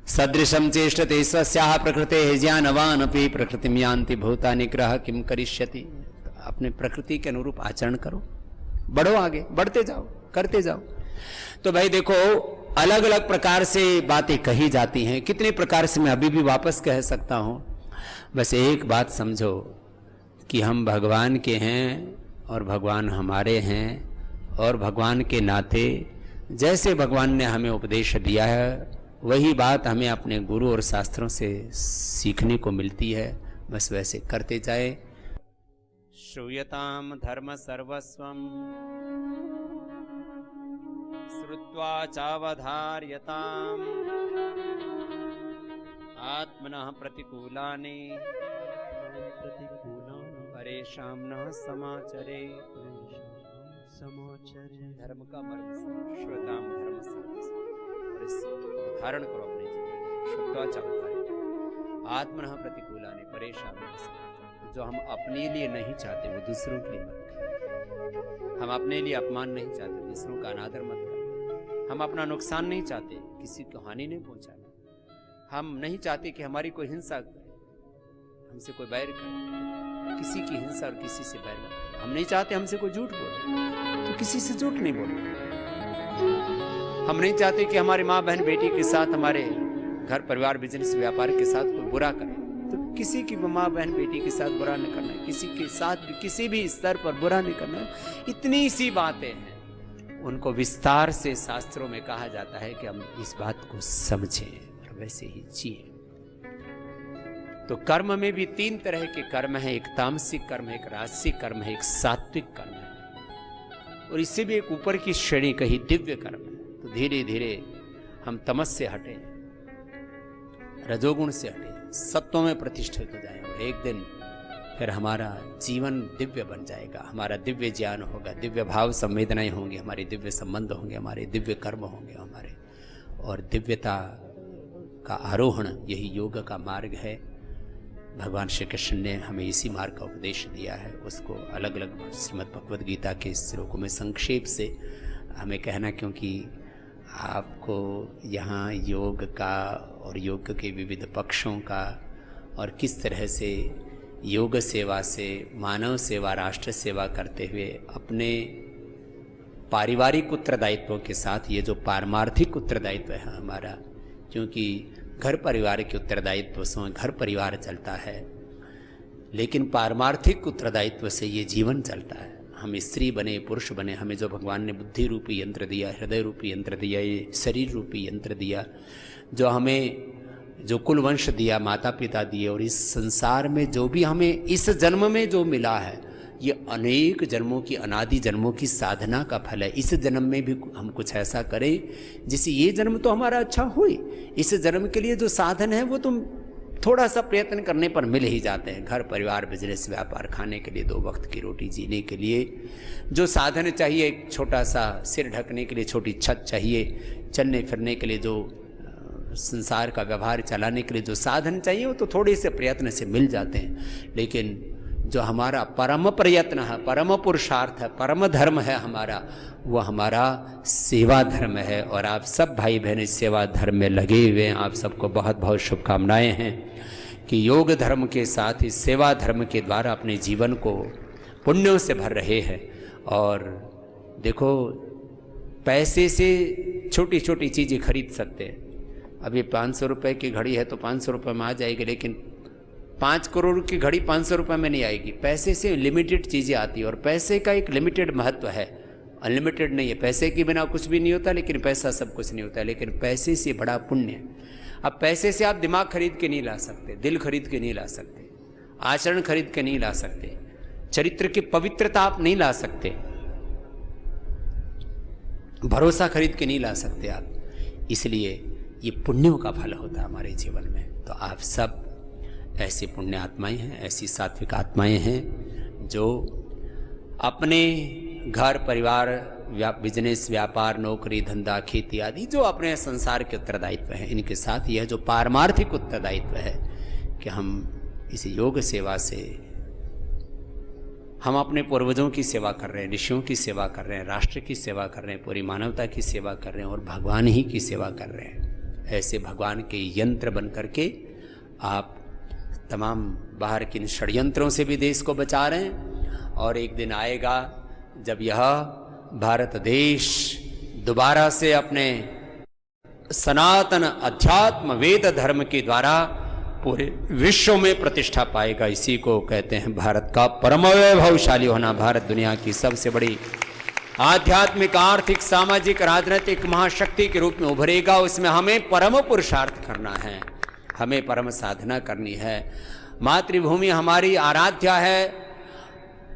सदृशम चेष्टते स्वस्याः प्रकृतेः ज्ञानवान् अपि प्रकृतिं यान्ति भूतानि ग्रह किम करिष्यति। अपने प्रकृति के अनुरूप आचरण करो, बढ़ो, आगे बढ़ते जाओ, करते जाओ। तो भाई देखो अलग अलग प्रकार से बातें कही जाती हैं, कितने प्रकार से मैं अभी भी वापस कह सकता हूं। बस एक बात समझो कि हम भगवान के हैं और भगवान हमारे हैं, और भगवान के नाते जैसे भगवान ने हमें उपदेश दिया है वही बात हमें अपने गुरु और शास्त्रों से सीखने को मिलती है। बस वैसे करते जाए। श्रूयताम धर्म सर्वस्वम श्रुत्वा चावधार्यताम आत्मनः प्रतिकूलानि परेशान न समाचरे। धर्म का मर्म श्रुताम धर्म सर्वस्वम, और इस धारण करो अपने जीवन। श्रुत्वा चावधार्यताम आत्मनः प्रतिकूलानि परेशान न समाचरे। जो हम अपने लिए नहीं चाहते वो दूसरों के लिए मत करें। हम अपने लिए अपमान नहीं चाहते, दूसरों का अनादर मत करें। हम अपना नुकसान नहीं चाहते, किसी को हानि नहीं पहुंचाना। हम नहीं चाहते कि हमारी कोई हिंसा करे, हमसे कोई बैर करे। किसी की हिंसा और किसी से बैर मत करें। हम नहीं चाहते हमसे कोई झूठ बोले, तो किसी से झूठ नहीं बोले। हम नहीं चाहते कि हमारी माँ बहन बेटी के साथ, हमारे घर परिवार बिजनेस व्यापार के साथ कोई बुरा करे, तो किसी की माँ बहन बेटी के साथ बुरा नहीं करना है, किसी के साथ भी किसी भी स्तर पर बुरा नहीं करना है। इतनी सी बातें हैं, उनको विस्तार से शास्त्रों में कहा जाता है कि हम इस बात को समझें और वैसे ही जिए। तो कर्म में भी तीन तरह के कर्म है, एक तामसिक कर्म है, एक राजसिक कर्म है, एक सात्विक कर्म है, और इससे भी एक ऊपर की श्रेणी कही दिव्य कर्म है। तो धीरे धीरे हम तमस से हटे, रजोगुण से हटे, सत्वों में प्रतिष्ठित हो जाए, और एक दिन फिर हमारा जीवन दिव्य बन जाएगा। हमारा दिव्य ज्ञान होगा, दिव्य भाव संवेदनाएं होंगी, हमारे दिव्य संबंध होंगे, हमारे दिव्य कर्म होंगे हमारे, और दिव्यता का आरोहण यही योग का मार्ग है। भगवान श्री कृष्ण ने हमें इसी मार्ग का उपदेश दिया है। उसको अलग अलग श्रीमद् भगवद गीता के श्लोकों में संक्षेप से हमें कहना, क्योंकि आपको यहाँ योग का और योग के विविध पक्षों का, और किस तरह से योग सेवा से मानव सेवा, राष्ट्र सेवा करते हुए अपने पारिवारिक उत्तरदायित्वों के साथ ये जो पारमार्थिक उत्तरदायित्व है हमारा, क्योंकि घर परिवार के उत्तरदायित्व से घर परिवार चलता है, लेकिन पारमार्थिक उत्तरदायित्व से ये जीवन चलता है। हम स्त्री बने, पुरुष बने, हमें जो भगवान ने बुद्धि रूपी यंत्र दिया, हृदय रूपी यंत्र दिया, ये शरीर रूपी यंत्र दिया, जो हमें जो कुल वंश दिया, माता पिता दिए, और इस संसार में जो भी हमें इस जन्म में जो मिला है, ये अनेक जन्मों की, अनादि जन्मों की साधना का फल है। इस जन्म में भी हम कुछ ऐसा करें जिससे ये जन्म तो हमारा अच्छा हो। इस जन्म के लिए जो साधन है वो तुम थोड़ा सा प्रयत्न करने पर मिल ही जाते हैं। घर परिवार बिजनेस व्यापार, खाने के लिए 2 वक्त की रोटी, जीने के लिए जो साधन चाहिए, एक छोटा सा सिर ढकने के लिए छोटी छत चाहिए, चलने फिरने के लिए जो संसार का व्यवहार चलाने के लिए जो साधन चाहिए, वो तो थोड़े से प्रयत्न से मिल जाते हैं। लेकिन जो हमारा परम प्रयत्न है, परम पुरुषार्थ है, परम धर्म है हमारा, वो हमारा सेवा धर्म है। और आप सब भाई बहन इस सेवा धर्म में लगे हुए हैं। आप सबको बहुत बहुत शुभकामनाएं हैं कि योग धर्म के साथ ही सेवा धर्म के द्वारा अपने जीवन को पुण्यों से भर रहे हैं। और देखो, पैसे से छोटी छोटी चीज़ें खरीद सकते हैं। अभी 500 रुपये की घड़ी है तो 500 रुपये में आ जाएगी, लेकिन 5 करोड़ की घड़ी 500 रुपये में नहीं आएगी। पैसे से लिमिटेड चीज़ें आती है, और पैसे का एक लिमिटेड महत्व है, अनलिमिटेड नहीं है। पैसे के बिना कुछ भी नहीं होता, लेकिन पैसा सब कुछ नहीं होता, लेकिन पैसे से बड़ा पुण्य है। अब पैसे से आप दिमाग खरीद के नहीं ला सकते, दिल खरीद के नहीं ला सकते, आचरण खरीद के नहीं ला सकते, चरित्र की पवित्रता आप नहीं ला सकते, भरोसा खरीद के नहीं ला सकते आप। इसलिए ये पुण्यों का फल होता है हमारे जीवन में। तो आप सब ऐसी पुण्य आत्माएं हैं, ऐसी सात्विक आत्माएं हैं जो अपने घर परिवार, बिजनेस, व्यापार, नौकरी, धंधा, खेती आदि जो अपने संसार के उत्तरदायित्व हैं, इनके साथ यह जो पारमार्थिक उत्तरदायित्व है कि हम इस योग सेवा से हम अपने पूर्वजों की सेवा कर रहे हैं, ऋषियों की सेवा कर रहे हैं, राष्ट्र की सेवा कर रहे हैं, पूरी मानवता की सेवा कर रहे हैं और भगवान ही की सेवा कर रहे हैं। ऐसे भगवान के यंत्र बन करके आप तमाम बाहर के इन षड्यंत्रों से भी देश को बचा रहे हैं। और एक दिन आएगा जब यह भारत देश दोबारा से अपने सनातन अध्यात्म वेद धर्म के द्वारा पूरे विश्व में प्रतिष्ठा पाएगा। इसी को कहते हैं भारत का परम वैभवशाली होना। भारत दुनिया की सबसे बड़ी आध्यात्मिक, आर्थिक, सामाजिक, राजनीतिक महाशक्ति के रूप में उभरेगा। उसमें हमें परम पुरुषार्थ करना है, हमें परम साधना करनी है। मातृभूमि हमारी आराध्या है।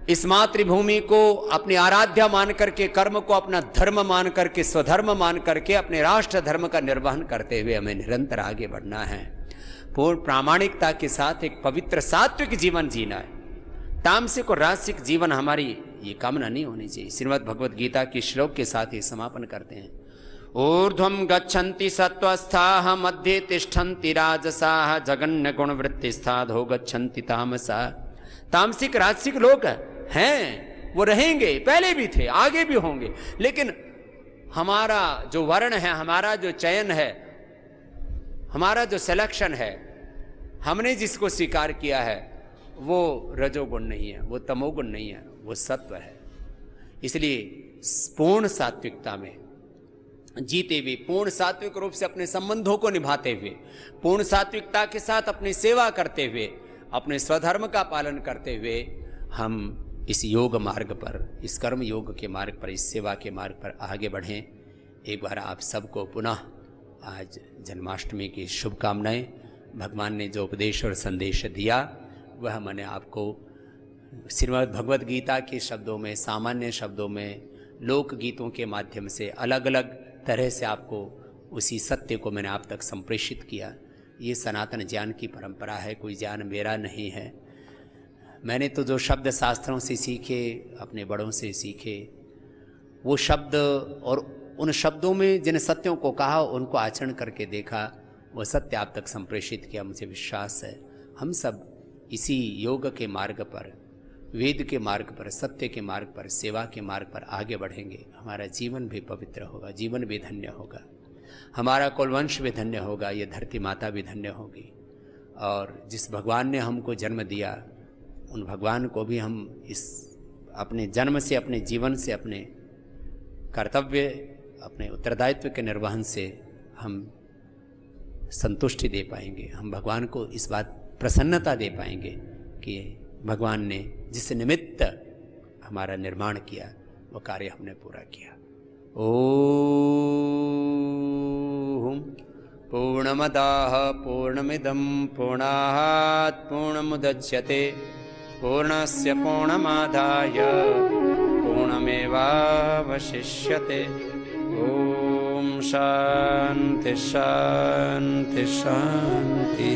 इस मातृभूमि को अपनी आराध्या मान करके, कर्म को अपना धर्म मान करके, स्वधर्म मान करके अपने राष्ट्र धर्म का निर्वहन करते हुए हमें निरंतर आगे बढ़ना है। पूर्ण प्रामाणिकता के साथ एक पवित्र सात्विक जीवन जीना है। तामसिक और राजसिक जीवन हमारी ये कामना नहीं होनी चाहिए। श्रीमद् भगवद गीता के श्लोक के साथ ही समापन करते हैं। ऊर्ध्वं गच्छन्ति सत्त्वस्थाः मध्ये तिष्ठन्ति राजसाः जगन्य गुणवृत्तिस्थाधो गच्छन्ति तामसाः। तामसिक राजसिक लोग हैं, वो रहेंगे, पहले भी थे, आगे भी होंगे, लेकिन हमारा जो वर्ण है, हमारा जो चयन है, हमारा जो सिलेक्शन है, हमने जिसको स्वीकार किया है वो रजोगुण नहीं है, वो तमोगुण नहीं है, वो सत्व है। इसलिए पूर्ण सात्विकता में जीते हुए, पूर्ण सात्विक रूप से अपने संबंधों को निभाते हुए, पूर्ण सात्विकता के साथ अपनी सेवा करते हुए, अपने स्वधर्म का पालन करते हुए हम इस योग मार्ग पर, इस कर्म योग के मार्ग पर, इस सेवा के मार्ग पर आगे बढ़ें। एक बार आप सबको पुनः आज जन्माष्टमी की शुभकामनाएं। भगवान ने जो उपदेश और संदेश दिया वह मैंने आपको श्रीमद् भगवद गीता के शब्दों में, सामान्य शब्दों में, लोकगीतों के माध्यम से अलग अलग तरह से आपको उसी सत्य को मैंने आप तक संप्रेषित किया। ये सनातन ज्ञान की परंपरा है, कोई ज्ञान मेरा नहीं है। मैंने तो जो शब्द शास्त्रों से सीखे, अपने बड़ों से सीखे, वो शब्द और उन शब्दों में जिन सत्यों को कहा उनको आचरण करके देखा, वो सत्य आप तक संप्रेषित किया। मुझे विश्वास है हम सब इसी योग के मार्ग पर, वेद के मार्ग पर, सत्य के मार्ग पर, सेवा के मार्ग पर आगे बढ़ेंगे। हमारा जीवन भी पवित्र होगा, जीवन भी धन्य होगा, हमारा कुलवंश भी धन्य होगा, ये धरती माता भी धन्य होगी। और जिस भगवान ने हमको जन्म दिया उन भगवान को भी हम इस अपने जन्म से, अपने जीवन से, अपने कर्तव्य, अपने उत्तरदायित्व के निर्वहन से हम संतुष्टि दे पाएंगे। हम भगवान को इस बात प्रसन्नता दे पाएंगे कि भगवान ने जिस निमित्त हमारा निर्माण किया वो कार्य हमने पूरा किया। ओम पूर्णमदाः पूर्णमिदं पूर्णात् पूर्णमुदच्यते पूर्णस्य पूर्णमादाय पूर्णमेवावशिष्यते। ओम शांति शांति शांति।